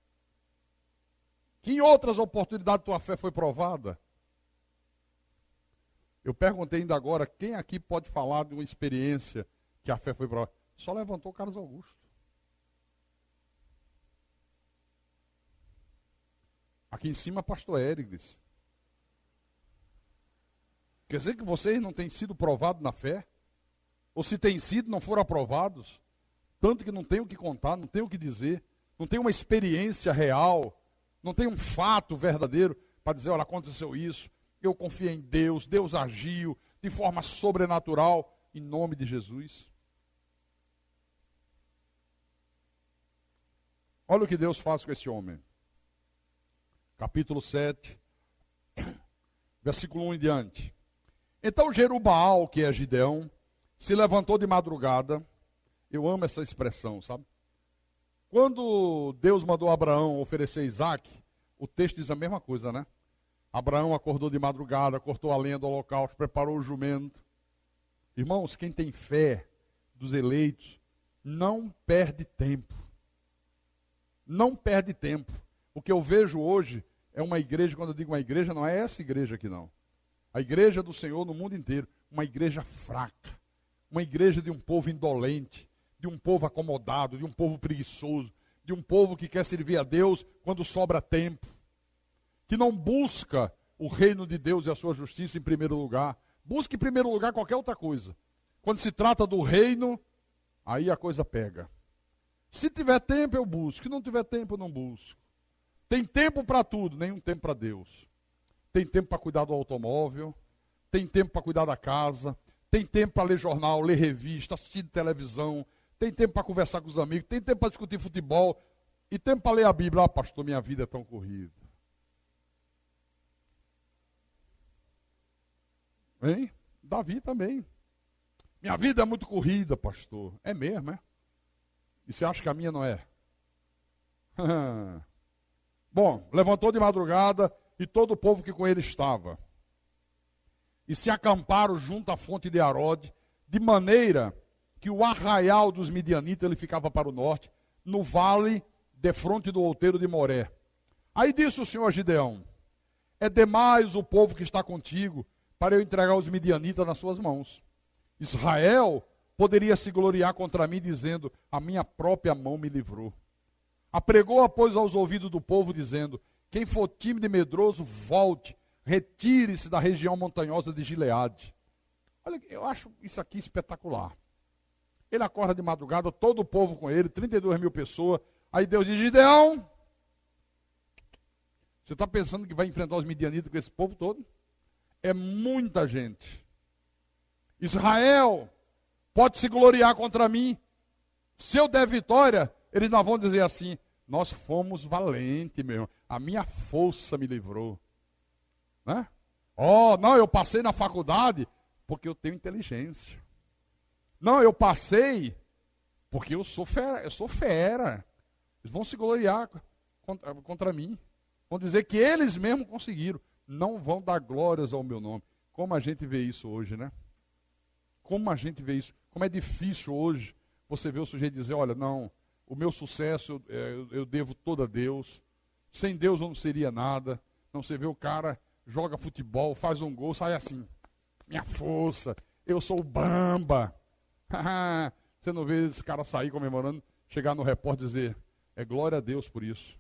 Que em outras oportunidades tua fé foi provada? Eu perguntei ainda agora, quem aqui pode falar de uma experiência que a fé foi provada? Só levantou o Carlos Augusto. Aqui em cima, pastor Érigles. Quer dizer que vocês não têm sido provados na fé? Ou se têm sido, não foram aprovados? Tanto que não tem o que contar, não tem o que dizer, não tem uma experiência real, não tem um fato verdadeiro para dizer, olha, aconteceu isso, eu confiei em Deus, Deus agiu de forma sobrenatural, em nome de Jesus. Olha o que Deus faz com esse homem. Capítulo 7, versículo 1 em diante. Então Jerubaal, que é Gideão, se levantou de madrugada. Eu amo essa expressão, sabe? Quando Deus mandou Abraão oferecer Isaac, o texto diz a mesma coisa, né? Abraão acordou de madrugada, cortou a lenha do holocausto, preparou o jumento. Irmãos, quem tem fé dos eleitos, não perde tempo. Não perde tempo. O que eu vejo hoje é uma igreja, quando eu digo uma igreja, não é essa igreja aqui não. A igreja do Senhor no mundo inteiro, uma igreja fraca. Uma igreja de um povo indolente, de um povo acomodado, de um povo preguiçoso, de um povo que quer servir a Deus quando sobra tempo. Que não busca o reino de Deus e a sua justiça em primeiro lugar. Busca em primeiro lugar qualquer outra coisa. Quando se trata do reino, aí a coisa pega. Se tiver tempo, eu busco. Se não tiver tempo, eu não busco. Tem tempo para tudo, nenhum tempo para Deus. Tem tempo para cuidar do automóvel, tem tempo para cuidar da casa, tem tempo para ler jornal, ler revista, assistir televisão, tem tempo para conversar com os amigos, tem tempo para discutir futebol, e tempo para ler a Bíblia. Ah, pastor, minha vida é tão corrida. Hein? Davi também. Minha vida é muito corrida, pastor. É mesmo, é? E você acha que a minha não é? Bom, levantou de madrugada e todo o povo que com ele estava. E se acamparam junto à fonte de Arode, de maneira que o arraial dos midianitas ele ficava para o norte, no vale defronte do outeiro de Moré. Aí disse o Senhor a Gideão: é demais o povo que está contigo para eu entregar os midianitas nas suas mãos. Israel poderia se gloriar contra mim, dizendo: a minha própria mão me livrou. Apregou, pois, aos ouvidos do povo, dizendo: quem for tímido e medroso, volte, retire-se da região montanhosa de Gileade. Olha, eu acho isso aqui espetacular. Ele acorda de madrugada, todo o povo com ele, 32 mil pessoas. Aí Deus diz: Gideão, você está pensando que vai enfrentar os midianitas com esse povo todo? É muita gente. Israel pode se gloriar contra mim. Se eu der vitória, eles não vão dizer assim: nós fomos valentes, meu irmão. A minha força me livrou. Né? Oh, não, eu passei na faculdade porque eu tenho inteligência. Não, eu passei porque eu sou fera. Eles vão se gloriar contra mim. Vão dizer que eles mesmos conseguiram. Não vão dar glórias ao meu nome. Como a gente vê isso hoje, né? Como a gente vê isso. Como é difícil hoje você ver o sujeito dizer: olha, não, o meu sucesso eu devo todo a Deus. Sem Deus eu não seria nada. Não, você vê o cara joga futebol, faz um gol, sai assim. Minha força, eu sou o Bamba. Você não vê esse cara sair comemorando, chegar no repórter e dizer, glória a Deus por isso.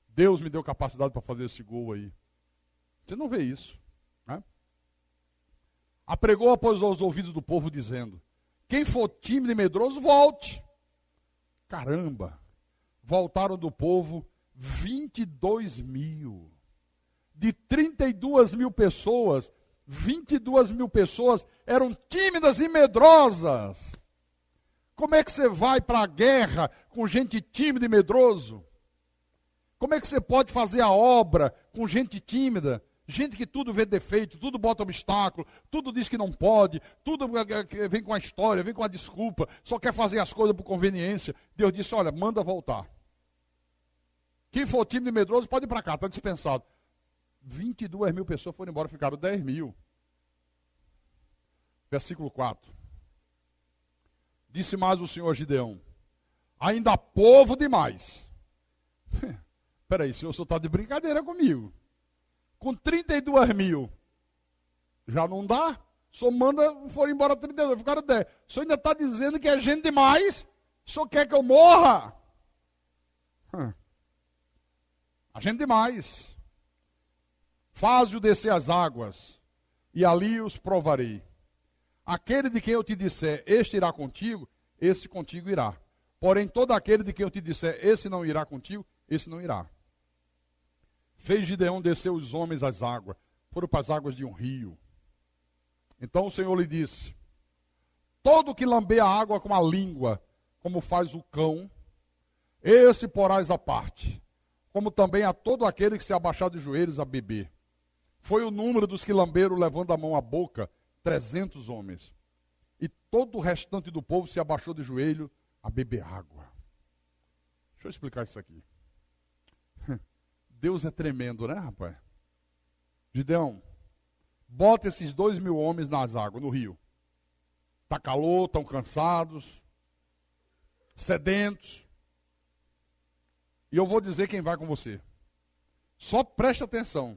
Deus me deu capacidade para fazer esse gol aí. Você não vê isso. Né? Apregou após os ouvidos do povo dizendo, quem for tímido e medroso, volte. Caramba, voltaram do povo 22 mil. De 32 mil pessoas, 22 mil pessoas eram tímidas e medrosas. Como é que você vai para a guerra com gente tímida e medroso? Como é que você pode fazer a obra com gente tímida? Gente que tudo vê defeito, tudo bota obstáculo, tudo diz que não pode, tudo vem com a história, vem com a desculpa, só quer fazer as coisas por conveniência. Deus disse, olha, manda voltar. Quem for tímido e medroso pode ir para cá, está dispensado. 22 mil pessoas foram embora, ficaram 10 mil. Versículo 4. Disse mais o Senhor a Gideão, ainda há povo demais. Peraí, o senhor está de brincadeira comigo. Com 32 mil, já não dá? O senhor manda, foram embora 32, ficaram 10. O senhor ainda está dizendo que é gente demais? O senhor quer que eu morra? A gente demais. Faze-o descer as águas, e ali os provarei. Aquele de quem eu te disser, este irá contigo, esse contigo irá. Porém, todo aquele de quem eu te disser, esse não irá contigo, esse não irá. Fez Gideão descer os homens às águas, foram para as águas de um rio. Então o Senhor lhe disse, todo que lamber a água com a língua, como faz o cão, esse porás à parte, como também a todo aquele que se abaixar de joelhos a beber. Foi o número dos que lamberam, levando a mão à boca, 300 homens. E todo o restante do povo se abaixou de joelho a beber água. Deixa eu explicar isso aqui. Deus é tremendo, né, rapaz? Gideão, bota esses 2 mil homens nas águas, no rio. Está calor, estão cansados, sedentos. E eu vou dizer quem vai com você. Só preste atenção.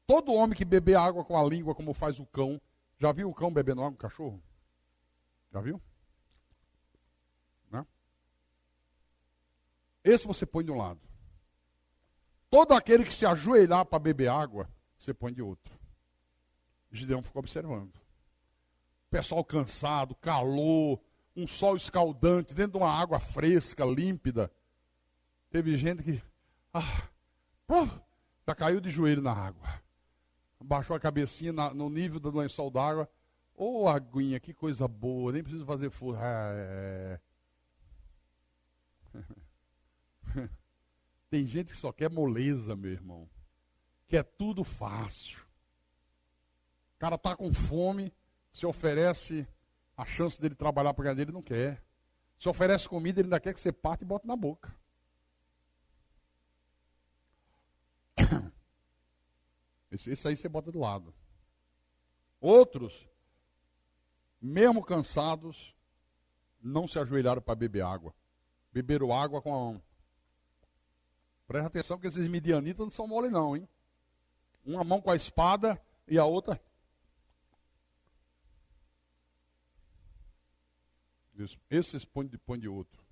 Todo homem que beber água com a língua, como faz o cão, já viu o cão bebendo água com o cachorro? Já viu? Né? Esse você põe de um lado. Todo aquele que se ajoelhar para beber água, você põe de outro. Gideão ficou observando. O pessoal cansado, calor, um sol escaldante, dentro de uma água fresca, límpida. Teve gente que já caiu de joelho na água. Baixou a cabecinha no nível do lençol d'água. Ô, aguinha, que coisa boa, nem preciso fazer força. Tem gente que só quer moleza, meu irmão. Quer tudo fácil. O cara está com fome, se oferece a chance dele trabalhar para ganhar dele, não quer. Se oferece comida, ele ainda quer que você parte e bote na boca. Esse aí você bota do lado. Outros, mesmo cansados, não se ajoelharam para beber água. Beberam água com a mão. Presta atenção que esses midianitas não são mole não, hein? Uma mão com a espada e a outra... Esses põe de outro.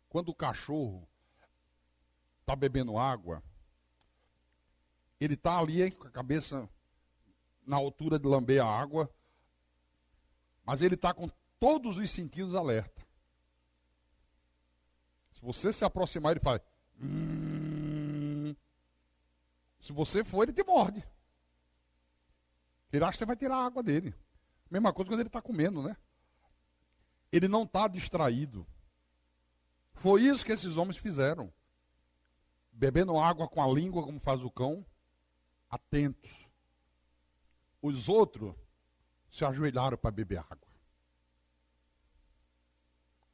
Quando o cachorro está bebendo água, ele está ali com a cabeça na altura de lamber a água, mas ele está com todos os sentidos alerta. Se você se aproximar, ele fala... Se você for, ele te morde. Ele acha que você vai tirar a água dele. Mesma coisa quando ele está comendo, né? Ele não está distraído. Foi isso que esses homens fizeram. Bebendo água com a língua, como faz o cão, atentos. Os outros se ajoelharam para beber água.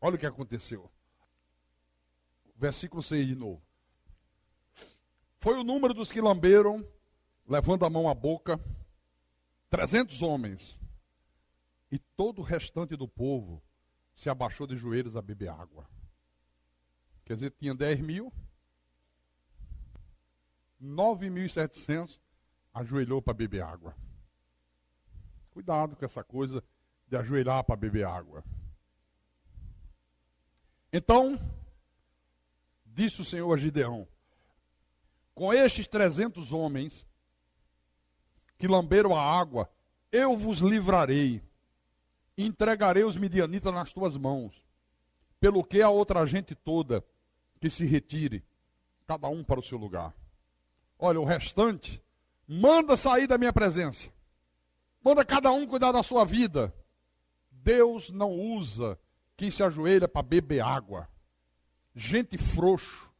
Olha o que aconteceu. Versículo 6 de novo. Foi o número dos que lamberam, levando a mão à boca, 300 homens. E todo o restante do povo se abaixou de joelhos a beber água. Quer dizer, tinha 10 mil. 9.700 ajoelhou para beber água. Cuidado com essa coisa de ajoelhar para beber água. Então, disse o Senhor a Gideão: com estes 300 homens que lamberam a água, eu vos livrarei, e entregarei os midianitas nas tuas mãos, pelo que a outra gente toda que se retire, cada um para o seu lugar. Olha, o restante, manda sair da minha presença. Manda cada um cuidar da sua vida. Deus não usa quem se ajoelha para beber água. Gente frouxo,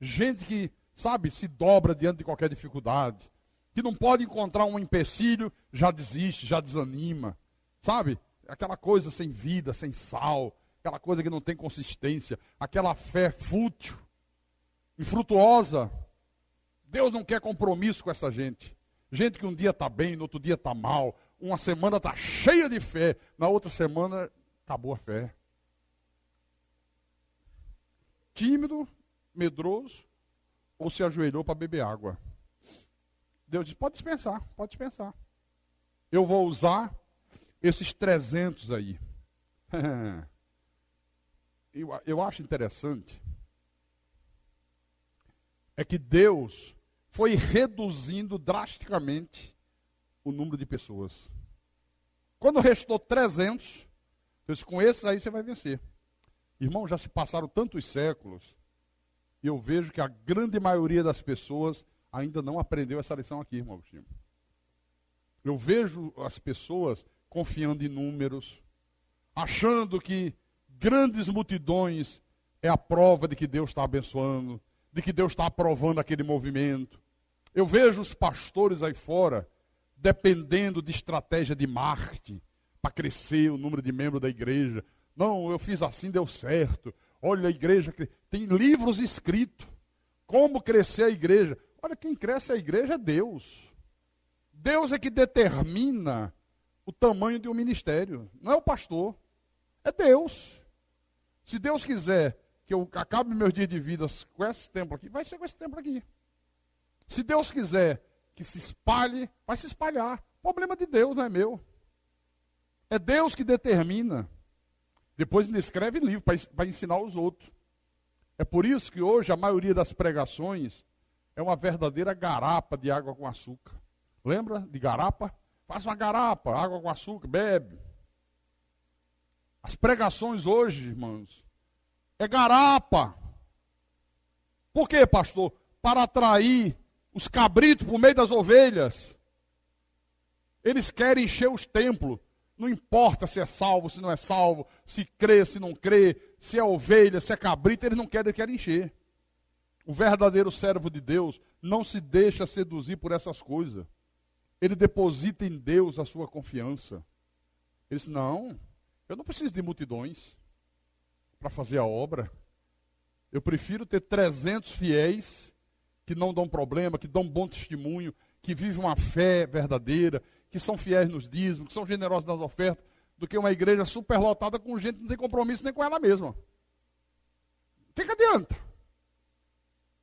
gente que, sabe, se dobra diante de qualquer dificuldade, que não pode encontrar um empecilho, já desiste, já desanima, sabe? Aquela coisa sem vida, sem sal, aquela coisa que não tem consistência, aquela fé fútil, infrutuosa. Deus não quer compromisso com essa gente. Gente que um dia está bem, no outro dia está mal, uma semana está cheia de fé, na outra semana acabou a fé. Tímido, medroso, ou se ajoelhou para beber água. Deus diz, pode dispensar, pode dispensar. Eu vou usar esses 300 aí. Eu acho interessante é que Deus foi reduzindo drasticamente o número de pessoas. Quando restou 300, eu disse, com esses aí você vai vencer. Irmão, já se passaram tantos séculos, e eu vejo que a grande maioria das pessoas ainda não aprendeu essa lição aqui, irmão Agostinho. Eu vejo as pessoas confiando em números, achando que grandes multidões é a prova de que Deus está abençoando, de que Deus está aprovando aquele movimento. Eu vejo os pastores aí fora dependendo de estratégia de marketing para crescer o número de membros da igreja. Não, eu fiz assim, deu certo. Olha, a igreja tem livros escritos. Como crescer a igreja? Olha, quem cresce a igreja é Deus. Deus é que determina o tamanho de um ministério. Não é o pastor. É Deus. Se Deus quiser que eu acabe meus dias de vida com esse templo aqui, vai ser com esse templo aqui. Se Deus quiser que se espalhe, vai se espalhar. Problema de Deus, não é meu. É Deus que determina. Depois ele escreve livro para ensinar os outros. É por isso que hoje a maioria das pregações é uma verdadeira garapa de água com açúcar. Lembra de garapa? Faz uma garapa, água com açúcar, bebe. As pregações hoje, irmãos, é garapa. Por quê, pastor? Para atrair os cabritos por meio das ovelhas. Eles querem encher os templos. Não importa se é salvo, se não é salvo, se crê, se não crê, se é ovelha, se é cabrito, eles não querem, eles querem encher. O verdadeiro servo de Deus não se deixa seduzir por essas coisas. Ele deposita em Deus a sua confiança. Ele diz, não, eu não preciso de multidões para fazer a obra. Eu prefiro ter 300 fiéis que não dão problema, que dão bom testemunho, que vivem uma fé verdadeira, que são fiéis nos dízimos, que são generosos nas ofertas, do que uma igreja superlotada com gente que não tem compromisso nem com ela mesma. O que adianta?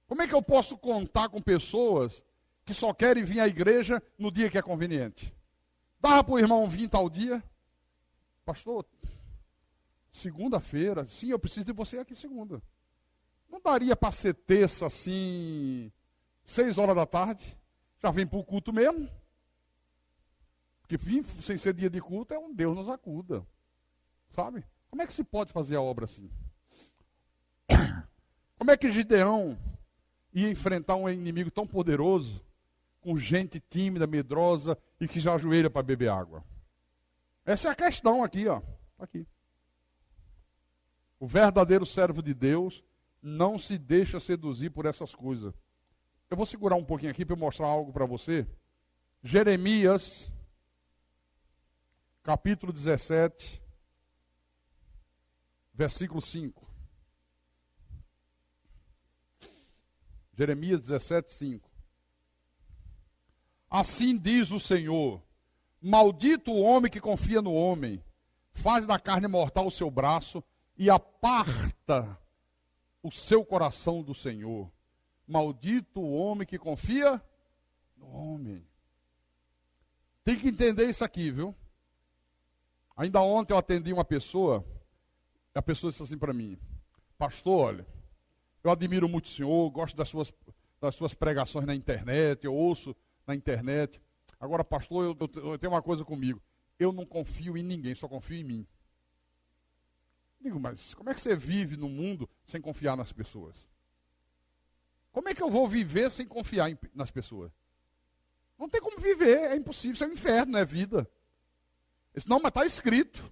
Como é que eu posso contar com pessoas que só querem vir à igreja no dia que é conveniente? Dava para o irmão vir tal dia? Pastor, segunda-feira, sim, eu preciso de você aqui segunda. Não daria para ser terça assim, 6 horas da tarde? Já vem para o culto mesmo? Porque vir sem ser dia de culto é um Deus nos acuda. Sabe? Como é que se pode fazer a obra assim? Como é que Gideão ia enfrentar um inimigo tão poderoso, com gente tímida, medrosa e que já ajoelha para beber água? Essa é a questão aqui, ó. Aqui. O verdadeiro servo de Deus não se deixa seduzir por essas coisas. Eu vou segurar um pouquinho aqui para mostrar algo para você. Jeremias, capítulo 17, versículo 5. Jeremias 17, 5. Assim diz o Senhor: maldito o homem que confia no homem, faz da carne mortal o seu braço e aparta o seu coração do Senhor. Maldito o homem que confia no homem. Tem que entender isso aqui, viu? Ainda ontem eu atendi uma pessoa, e a pessoa disse assim para mim: pastor, olha, eu admiro muito o senhor, gosto das suas pregações na internet, eu ouço na internet. Agora, pastor, eu tenho uma coisa comigo. Eu não confio em ninguém, só confio em mim. Digo, mas como é que você vive no mundo sem confiar nas pessoas? Como é que eu vou viver sem confiar nas pessoas? Não tem como viver, é impossível, isso é um inferno, não é vida. Não, mas está escrito.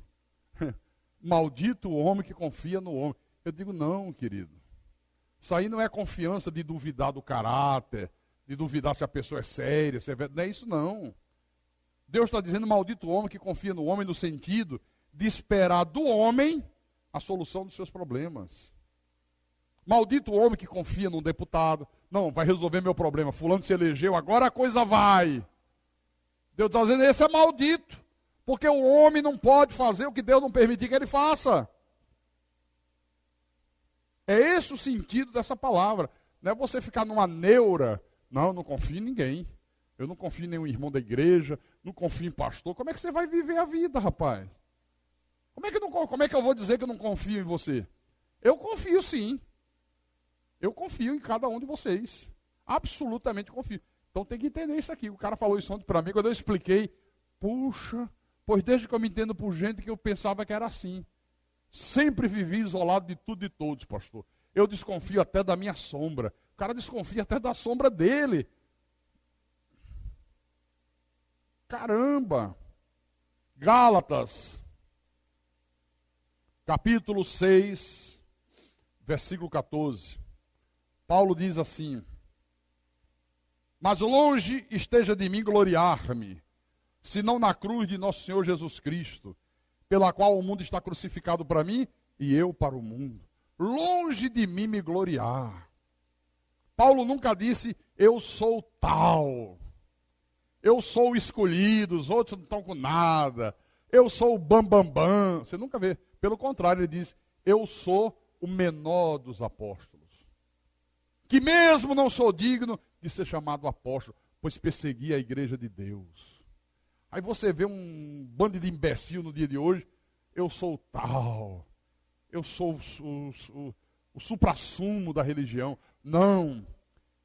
Maldito o homem que confia no homem. Eu digo, não, querido. Isso aí não é confiança de duvidar do caráter, de duvidar se a pessoa é séria, se é verdade. Não é isso, não. Deus está dizendo, maldito o homem que confia no homem, no sentido de esperar do homem a solução dos seus problemas. Maldito o homem que confia num deputado. Não, vai resolver meu problema. Fulano se elegeu, agora a coisa vai. Deus está dizendo, esse é maldito. Porque o homem não pode fazer o que Deus não permitir que ele faça. É esse o sentido dessa palavra. Não é você ficar numa neura. Não, eu não confio em ninguém. Eu não confio em nenhum irmão da igreja. Não confio em pastor. Como é que você vai viver a vida, rapaz? Como é que eu vou dizer que eu não confio em você? Eu confio sim. Eu confio em cada um de vocês. Absolutamente confio. Então tem que entender isso aqui. O cara falou isso ontem para mim, quando eu expliquei. Puxa, pois desde que eu me entendo por gente que eu pensava que era assim. Sempre vivi isolado de tudo e todos, pastor. Eu desconfio até da minha sombra. O cara desconfia até da sombra dele. Caramba! Gálatas, capítulo 6, versículo 14. Paulo diz assim: mas longe esteja de mim gloriar-me, senão na cruz de nosso Senhor Jesus Cristo, pela qual o mundo está crucificado para mim e eu para o mundo. Longe de mim me gloriar. Paulo nunca disse, eu sou tal, eu sou o escolhido, os outros não estão com nada, eu sou o bambambam. Você nunca vê. Pelo contrário, ele diz, eu sou o menor dos apóstolos, que mesmo não sou digno de ser chamado apóstolo, pois persegui a igreja de Deus. Aí você vê um bando de imbecil no dia de hoje, eu sou tal, eu sou o suprassumo da religião. Não,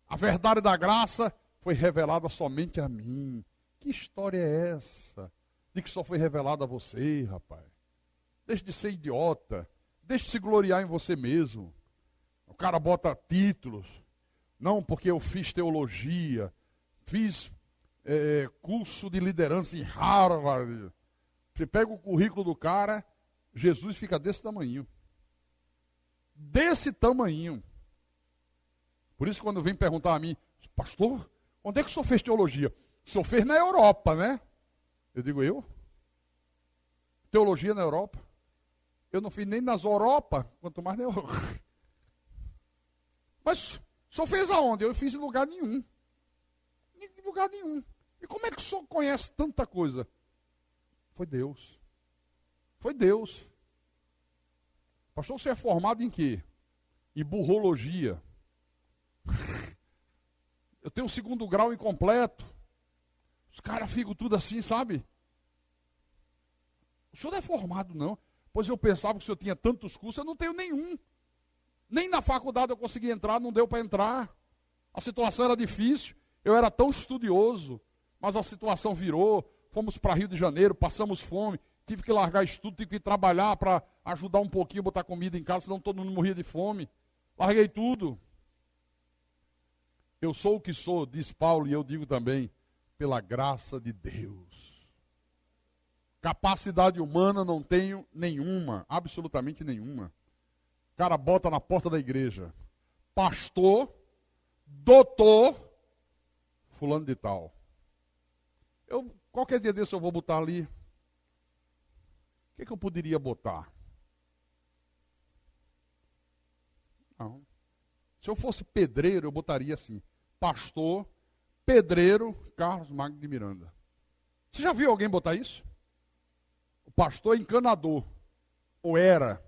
a verdade da graça foi revelada somente a mim. Que história é essa? De que só foi revelada a você, rapaz? Deixe de ser idiota, deixe de se gloriar em você mesmo. O cara bota títulos. Não, porque eu fiz teologia, fiz curso de liderança em Harvard. Você pega o currículo do cara, Jesus fica desse tamanho. Desse tamanho. Por isso, quando vem perguntar a mim, pastor, onde é que o senhor fez teologia? O senhor fez na Europa, né? Eu digo, eu? Teologia na Europa? Eu não fiz nem nas Europa, quanto mais na Europa. Mas o senhor fez aonde? Eu fiz em lugar nenhum. Em lugar nenhum. E como é que o senhor conhece tanta coisa? Foi Deus. Foi Deus. Pastor, você é formado em quê? Em burrologia. Eu tenho um 2º grau incompleto. Os caras ficam tudo assim, sabe? O senhor não é formado, não. Pois eu pensava que o senhor tinha tantos cursos, eu não tenho nenhum. Nem na faculdade eu consegui entrar, não deu para entrar. A situação era difícil, eu era tão estudioso, mas a situação virou. Fomos para Rio de Janeiro, passamos fome, tive que largar estudo, tive que trabalhar para ajudar um pouquinho, botar comida em casa, senão todo mundo morria de fome. Larguei tudo. Eu sou o que sou, diz Paulo, e eu digo também, pela graça de Deus. Capacidade humana não tenho nenhuma, absolutamente nenhuma. O cara bota na porta da igreja, pastor, doutor, fulano de tal. Qualquer dia desse eu vou botar ali. O que eu poderia botar? Não. Se eu fosse pedreiro, eu botaria assim, pastor, pedreiro, Carlos Magno de Miranda. Você já viu alguém botar isso? O pastor é encanador. Ou era?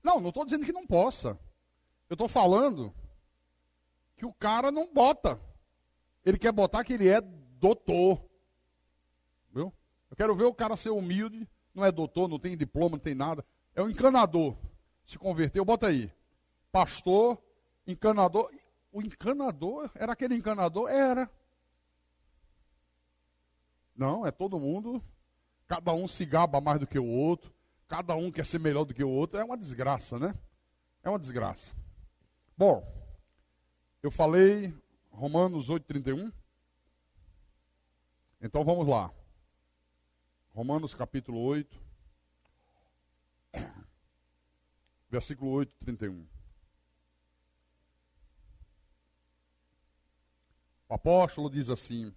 Não estou dizendo que não possa. Eu estou falando que o cara não bota. Ele quer botar que ele é doutor. Viu? Eu quero ver o cara ser humilde, não é doutor, não tem diploma, não tem nada. É um encanador. Se converteu, bota aí. Pastor, encanador. O encanador, era aquele encanador? Era. Não, é todo mundo. Cada um se gaba mais do que o outro. Cada um quer ser melhor do que o outro. É uma desgraça, né? É uma desgraça. Bom, eu falei Romanos 8,31. Então vamos lá. Romanos capítulo 8. Versículo 8, 31. O apóstolo diz assim: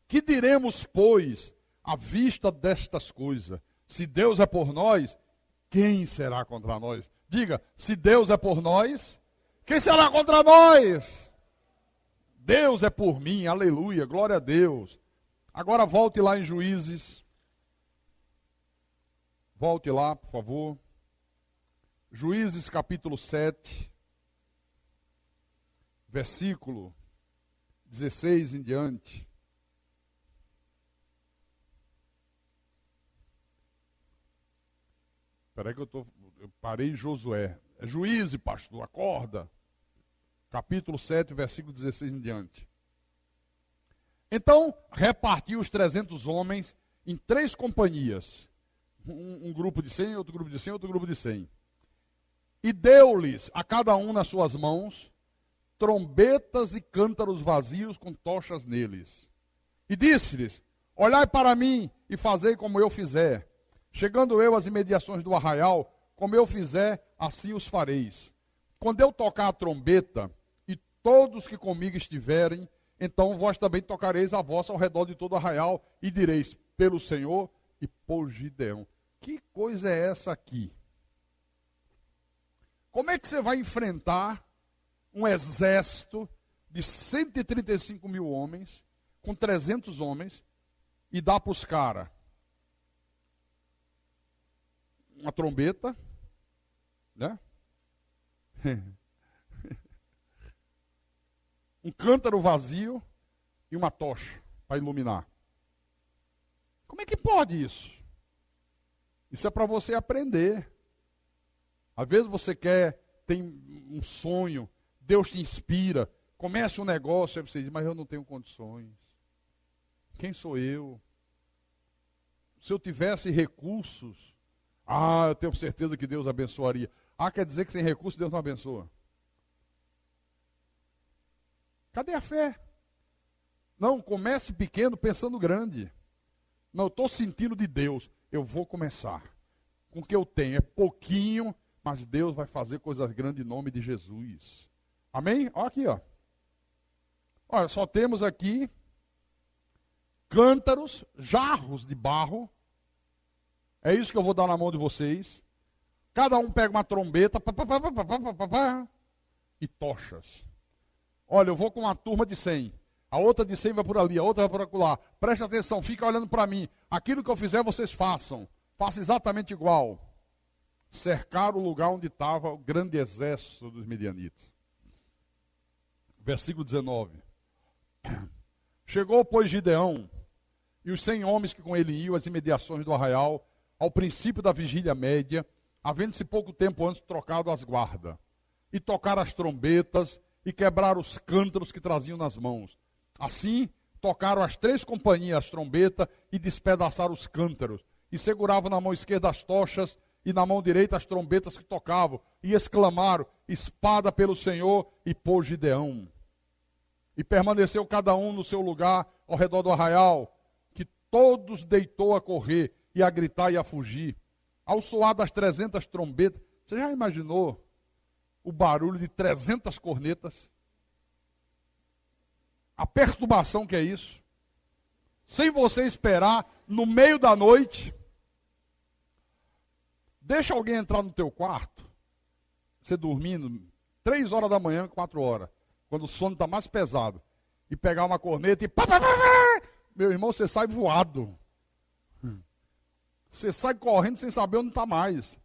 que diremos, pois, à vista destas coisas? Se Deus é por nós, quem será contra nós? Diga, se Deus é por nós, quem será contra nós? Deus é por mim, aleluia, glória a Deus. Agora volte lá em Juízes. Volte lá, por favor. Juízes capítulo 7, versículo 16 em diante. Espera aí que eu parei em Josué. É Juízes, pastor, acorda. Capítulo 7, versículo 16 em diante. Então, repartiu os 300 homens em 3 companhias. Um grupo de 100, outro grupo de 100, outro grupo de 100. E deu-lhes a cada um nas suas mãos trombetas e cântaros vazios com tochas neles. E disse-lhes: olhai para mim e fazei como eu fizer. Chegando eu às imediações do arraial, como eu fizer, assim os fareis. Quando eu tocar a trombeta, e todos que comigo estiverem, então vós também tocareis a vossa ao redor de todo o arraial, e direis, pelo Senhor e por Gideão. Que coisa é essa aqui? Como é que você vai enfrentar um exército de 135 mil homens, com 300 homens, e dá para os caras uma trombeta, né? Um cântaro vazio e uma tocha para iluminar. Como é que pode isso? Isso é para você aprender. Às vezes você tem um sonho, Deus te inspira, comece um negócio, aí você diz, mas eu não tenho condições. Quem sou eu? Se eu tivesse recursos, eu tenho certeza que Deus abençoaria. Quer dizer que sem recursos Deus não abençoa? Cadê a fé? Não, comece pequeno pensando grande. Não, eu estou sentindo de Deus, eu vou começar. Com o que eu tenho, é pouquinho, mas Deus vai fazer coisas grandes em nome de Jesus. Amém? Olha aqui, ó. Olha, só temos aqui cântaros, jarros de barro. É isso que eu vou dar na mão de vocês. Cada um pega uma trombeta e tochas. Olha, eu vou com uma turma de 100. A outra de 100 vai por ali, a outra vai por lá. Preste atenção, fica olhando para mim. Aquilo que eu fizer, vocês façam. Faça exatamente igual. Cercar o lugar onde estava o grande exército dos midianitas. Versículo 19. Chegou, pois, Gideão e os 100 homens que com ele iam às imediações do arraial, ao princípio da vigília média, havendo-se pouco tempo antes trocado as guardas, e tocaram as trombetas, e quebraram os cântaros que traziam nas mãos. Assim, tocaram as 3 companhias as trombetas, e despedaçaram os cântaros, e seguravam na mão esquerda as tochas, e na mão direita as trombetas que tocavam, e exclamaram, espada pelo Senhor e por Gideão. E permaneceu cada um no seu lugar, ao redor do arraial, que todos deitou a correr, e a gritar e a fugir. Ao soar das 300 trombetas, você já imaginou o barulho de 300 cornetas? A perturbação que é isso? Sem você esperar, no meio da noite, deixa alguém entrar no teu quarto, você dormindo, 3 horas da manhã, 4 horas, quando o sono está mais pesado, e pegar uma corneta e meu irmão, você sai voado. Você sai correndo sem saber onde está mais.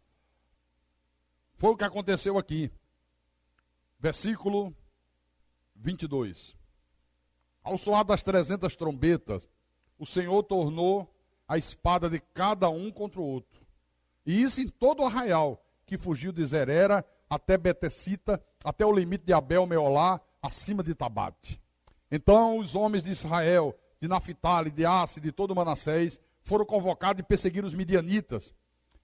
Foi o que aconteceu aqui. Versículo 22. Ao soar das 300 trombetas, o Senhor tornou a espada de cada um contra o outro. E isso em todo o arraial, que fugiu de Zerera até Betesita, até o limite de Abel-Meolá, acima de Tabate. Então os homens de Israel, de Naphtali, de Assi, de todo Manassés, foram convocados e perseguiram os midianitas.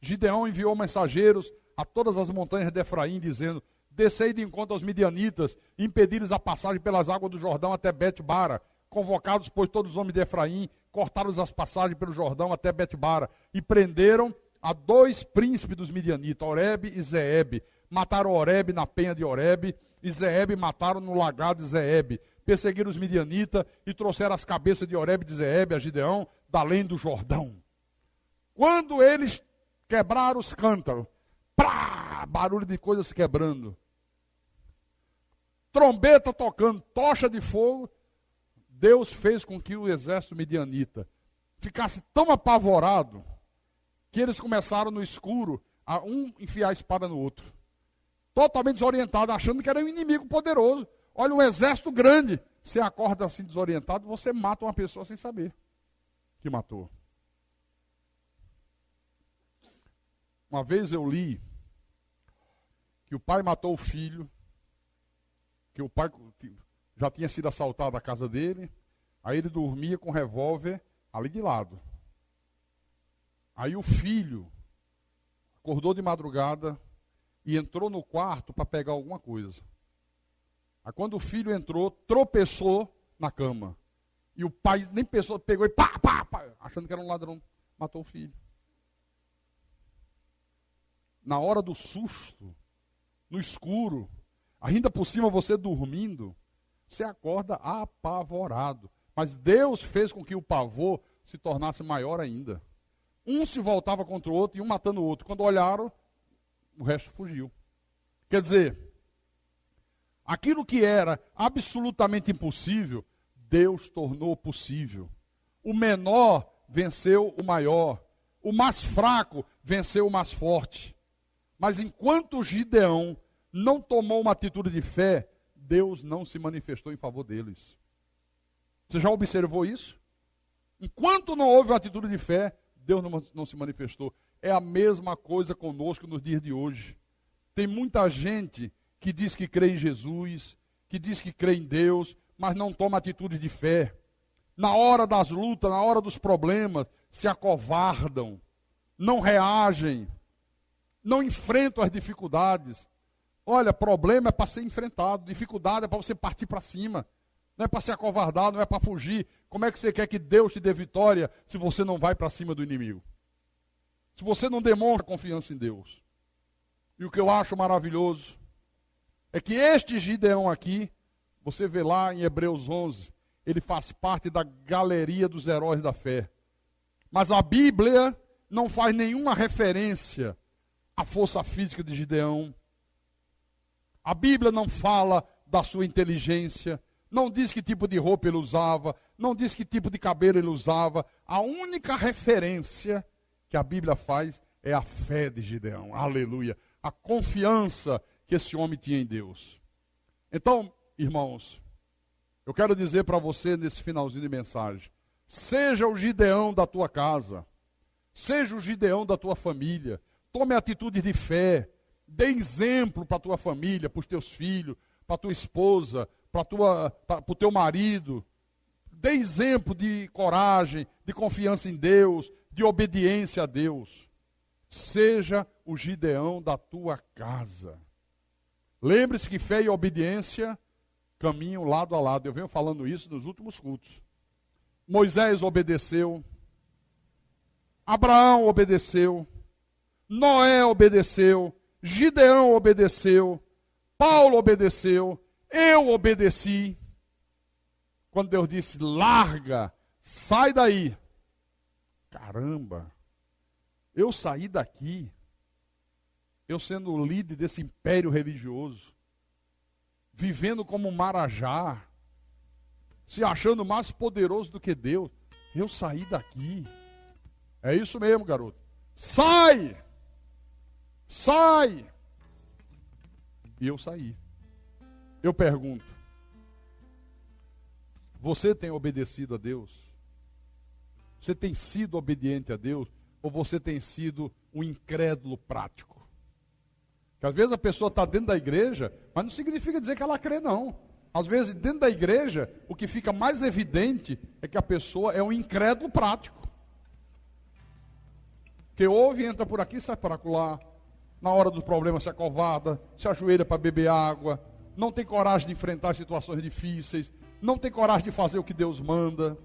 Gideão enviou mensageiros a todas as montanhas de Efraim, dizendo: descei de encontro aos midianitas, e impedi-lhes a passagem pelas águas do Jordão até Bet-bara. Convocados, pois, todos os homens de Efraim, cortaram-lhes as passagens pelo Jordão até Bet-bara, e prenderam a 2 príncipes dos midianitas, Oreb e Zeeb. Mataram Oreb na penha de Oreb, e Zeeb mataram no lagar de Zeeb. Perseguiram os midianitas e trouxeram as cabeças de Oreb e de Zeeb a Gideão, da além do Jordão. Quando eles quebraram os cântaros, prá, barulho de coisas se quebrando, trombeta tocando, tocha de fogo, Deus fez com que o exército midianita ficasse tão apavorado que eles começaram no escuro a um enfiar a espada no outro. Totalmente desorientado, achando que era um inimigo poderoso. Olha, um exército grande. Você acorda assim desorientado, você mata uma pessoa sem saber que matou. Uma vez eu li que o pai matou o filho, que o pai já tinha sido assaltado a casa dele, aí ele dormia com um revólver ali de lado. Aí o filho acordou de madrugada e entrou no quarto para pegar alguma coisa. Aí quando o filho entrou, tropeçou na cama. E o pai nem pensou, pegou e pá, pá, pá, achando que era um ladrão, matou o filho. Na hora do susto, no escuro, ainda por cima você dormindo, você acorda apavorado. Mas Deus fez com que o pavor se tornasse maior ainda. Um se voltava contra o outro e um matando o outro. Quando olharam, o resto fugiu. Quer dizer, aquilo que era absolutamente impossível, Deus tornou possível. O menor venceu o maior. O mais fraco venceu o mais forte. Mas enquanto Gideão não tomou uma atitude de fé, Deus não se manifestou em favor deles. Você já observou isso? Enquanto não houve uma atitude de fé, Deus não se manifestou. É a mesma coisa conosco nos dias de hoje. Tem muita gente que diz que crê em Jesus, que diz que crê em Deus, mas não toma atitude de fé. Na hora das lutas, na hora dos problemas, se acovardam, não reagem, não enfrentam as dificuldades. Olha, problema é para ser enfrentado, dificuldade é para você partir para cima. Não é para se acovardar, não é para fugir. Como é que você quer que Deus te dê vitória se você não vai para cima do inimigo? Se você não demonstra confiança em Deus. E o que eu acho maravilhoso é que este Gideão aqui, você vê lá em Hebreus 11, ele faz parte da galeria dos heróis da fé. Mas a Bíblia não faz nenhuma referência à força física de Gideão. A Bíblia não fala da sua inteligência, não diz que tipo de roupa ele usava, não diz que tipo de cabelo ele usava. A única referência que a Bíblia faz é a fé de Gideão. Aleluia. A confiança que esse homem tinha em Deus. Então, irmãos, eu quero dizer para você nesse finalzinho de mensagem, seja o Gideão da tua casa, seja o Gideão da tua família, tome atitude de fé, dê exemplo para a tua família, para os teus filhos, para a tua esposa, para o teu marido. Dê exemplo de coragem, de confiança em Deus, de obediência a Deus. Seja o Gideão da tua casa. Lembre-se que fé e obediência caminham lado a lado. Eu venho falando isso nos últimos cultos. Moisés obedeceu, Abraão obedeceu, Noé obedeceu, Gideão obedeceu, Paulo obedeceu, eu obedeci. Quando Deus disse, larga, sai daí. Caramba, eu saí daqui, eu sendo o líder desse império religioso, vivendo como um marajá, se achando mais poderoso do que Deus, eu saí daqui. É isso mesmo, garoto. Sai! Sai! E eu saí. Eu pergunto, você tem obedecido a Deus? Você tem sido obediente a Deus? Ou você tem sido um incrédulo prático? Porque às vezes a pessoa está dentro da igreja, mas não significa dizer que ela crê, não. Às vezes dentro da igreja, o que fica mais evidente é que a pessoa é um incrédulo prático. Que ouve, entra por aqui, sai por acolá. Na hora do problema se acovarda, se ajoelha para beber água, não tem coragem de enfrentar situações difíceis, não tem coragem de fazer o que Deus manda.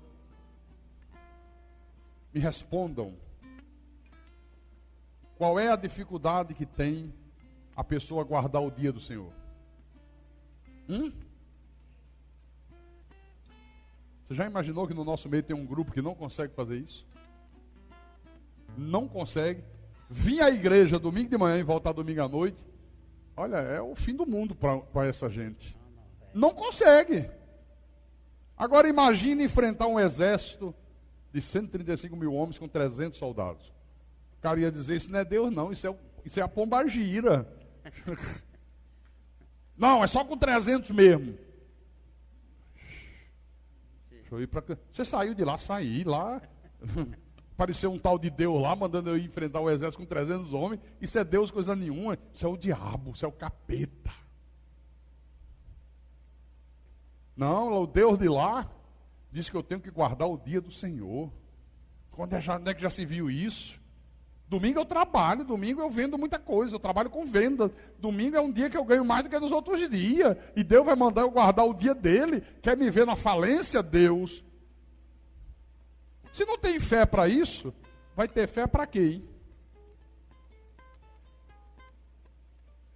Me respondam. Qual é a dificuldade que tem a pessoa guardar o dia do Senhor? Você já imaginou que no nosso meio tem um grupo que não consegue fazer isso? Não consegue. Vir à igreja domingo de manhã e voltar domingo à noite, olha, é o fim do mundo para essa gente. Não consegue. Agora imagine enfrentar um exército de 135 mil homens com 300 soldados. O cara ia dizer, isso não é Deus não, isso é a pombagira. Não, é só com 300 mesmo. Deixa eu ir para... Você saiu de lá, saí lá. Apareceu um tal de Deus lá, mandando eu ir enfrentar o exército com 300 homens. Isso é Deus, coisa nenhuma. Isso é o diabo, isso é o capeta. Não, o Deus de lá diz que eu tenho que guardar o dia do Senhor. Quando é que já se viu isso? Domingo eu trabalho, domingo eu vendo muita coisa, eu trabalho com venda. Domingo é um dia que eu ganho mais do que nos outros dias. E Deus vai mandar eu guardar o dia dele. Quer me ver na falência, Deus? Se não tem fé para isso, vai ter fé para quê, hein?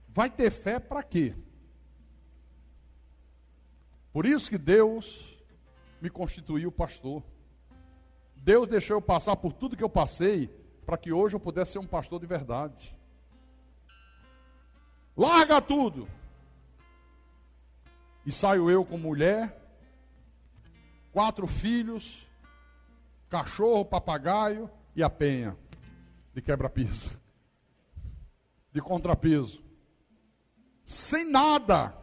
Vai ter fé para quê? Por isso que Deus me constituiu pastor. Deus deixou eu passar por tudo que eu passei, para que hoje eu pudesse ser um pastor de verdade. Larga tudo. E saio eu com mulher, 4 filhos, cachorro, papagaio e a penha de quebra-piso, de contrapeso, sem nada,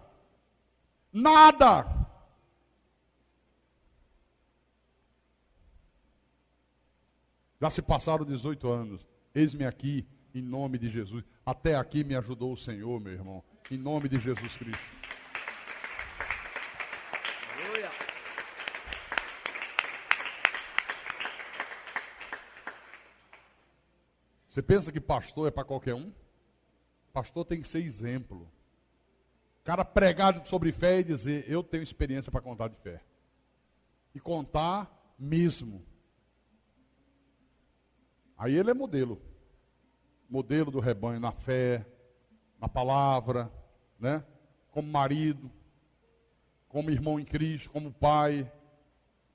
já se passaram 18 anos, eis-me aqui, em nome de Jesus, até aqui me ajudou o Senhor, meu irmão, em nome de Jesus Cristo. Você pensa que pastor é para qualquer um? Pastor tem que ser exemplo. O cara pregar sobre fé e dizer, eu tenho experiência para contar de fé. E contar mesmo. Aí ele é modelo. Modelo do rebanho na fé, na palavra, né? Como marido, como irmão em Cristo, como pai.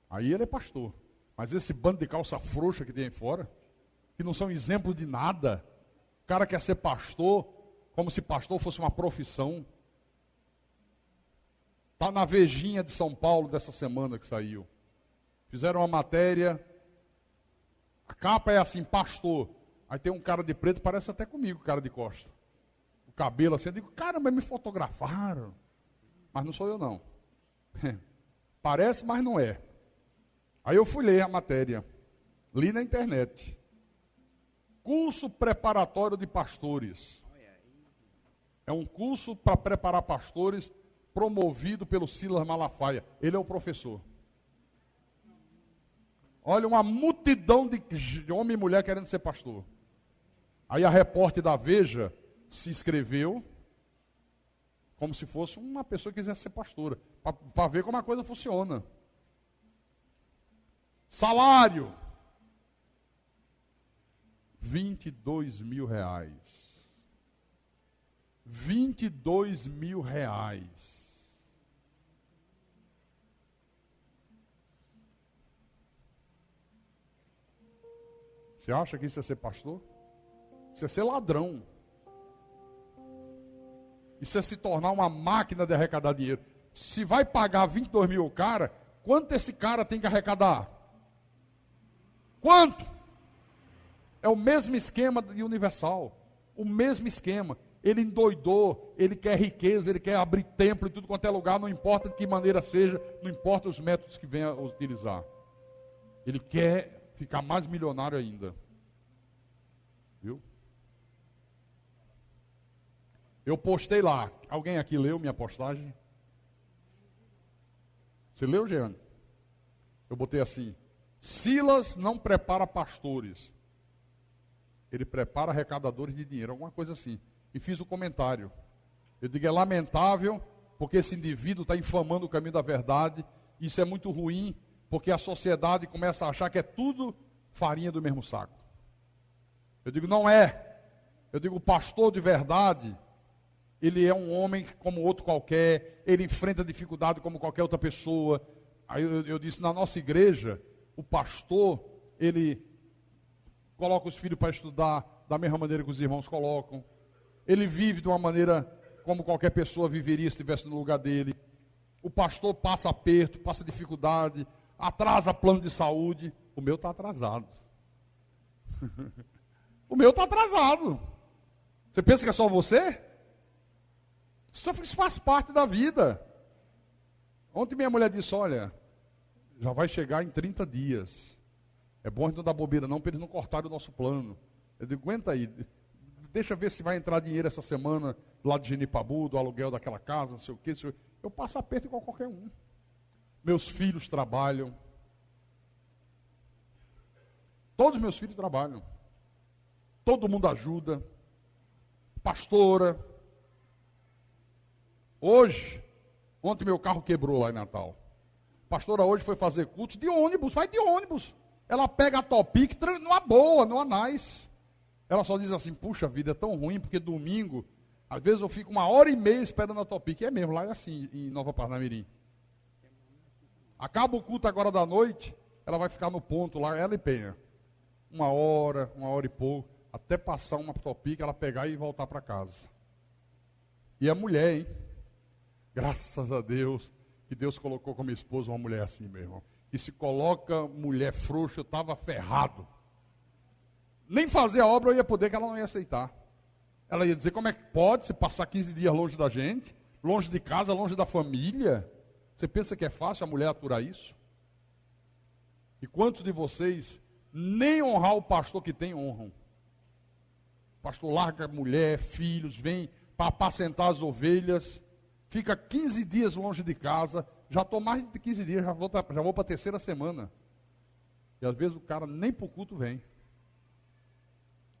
Aí ele é pastor. Mas esse bando de calça frouxa que tem aí fora, que não são exemplo de nada. O cara quer ser pastor, como se pastor fosse uma profissão. Está na Vejinha de São Paulo dessa semana que saiu. Fizeram uma matéria, a capa é assim, pastor. Aí tem um cara de preto, parece até comigo, cara de costa. O cabelo assim, eu digo, caramba, me fotografaram. Mas não sou eu não. Parece, mas não é. Aí eu fui ler a matéria. Li na internet. Curso preparatório de pastores. É um curso para preparar pastores promovido pelo Silas Malafaia. Ele é o professor. Olha, uma multidão de homem e mulher querendo ser pastor. Aí a repórter da Veja se inscreveu como se fosse uma pessoa que quisesse ser pastora, para ver como a coisa funciona. Salário. 22 mil reais. 22 mil reais. Você acha que isso é ser pastor? Isso é ser ladrão. Isso é se tornar uma máquina de arrecadar dinheiro. Se vai pagar 22 mil o cara, quanto esse cara tem que arrecadar? Quanto? É o mesmo esquema de Universal. O mesmo esquema. ele endoidou, ele quer riqueza, ele quer abrir templo em tudo quanto é lugar, não importa de que maneira seja, não importa os métodos que venha a utilizar. Ele quer ficar mais milionário ainda. Viu? Eu postei lá. Alguém aqui leu minha postagem? Você leu, Jeane? Eu botei assim: Silas não prepara pastores, ele prepara arrecadadores de dinheiro, alguma coisa assim. E fiz o comentário. Eu digo, é lamentável, porque esse indivíduo está infamando o caminho da verdade. Isso é muito ruim, porque a sociedade começa a achar que é tudo farinha do mesmo saco. Eu digo, não é. Eu digo, o pastor de verdade, ele é um homem como outro qualquer, ele enfrenta dificuldade como qualquer outra pessoa. Aí eu disse, na nossa igreja, o pastor, ele coloca os filhos para estudar da mesma maneira que os irmãos colocam. Ele vive de uma maneira como qualquer pessoa viveria se estivesse no lugar dele. O pastor passa aperto, passa dificuldade, atrasa plano de saúde. O meu está atrasado. O meu está atrasado. Você pensa que é só você? Isso faz parte da vida. Ontem minha mulher disse, olha, já vai chegar em 30 dias. É bom a gente não dar bobeira não, para eles não cortarem o nosso plano. Eu digo, aguenta aí, deixa eu ver se vai entrar dinheiro essa semana lá de Genipabu, do aluguel daquela casa, não sei o quê. Eu passo aperto igual qualquer um. Meus filhos trabalham. Todos meus filhos trabalham. Todo mundo ajuda. Pastora. Ontem meu carro quebrou lá em Natal. A pastora hoje foi fazer culto de ônibus, vai de ônibus. Ela pega a Topic numa boa, numa nice. Ela só diz assim, puxa vida, é tão ruim, porque domingo, às vezes eu fico 1h30 esperando a Topic. É mesmo, lá é assim, em Nova Parnamirim. Acaba o culto agora da noite, ela vai ficar no ponto lá, ela e Penha. 1 hora e pouco, até passar uma Topic, ela pegar e voltar para casa. E é mulher, hein? Graças a Deus, que Deus colocou como esposa uma mulher assim, meu irmão. E se coloca mulher frouxa, eu estava ferrado. Nem fazer a obra eu ia poder, que ela não ia aceitar. Ela ia dizer, como é que pode você passar 15 dias longe da gente, longe de casa, longe da família? Você pensa que é fácil a mulher aturar isso? E quantos de vocês nem honrar o pastor que tem, honram? O pastor larga a mulher, filhos, vem para apacentar as ovelhas, fica 15 dias longe de casa, já estou mais de 15 dias, já vou para a 3ª semana. E às vezes o cara nem para o culto vem.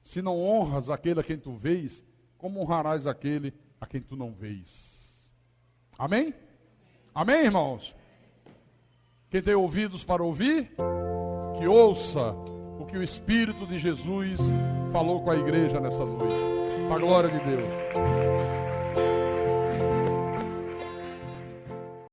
Se não honras aquele a quem tu vês, como honrarás aquele a quem tu não vês? Amém? Amém, irmãos? Quem tem ouvidos para ouvir, que ouça o que o Espírito de Jesus falou com a igreja nessa noite. Para a glória de Deus.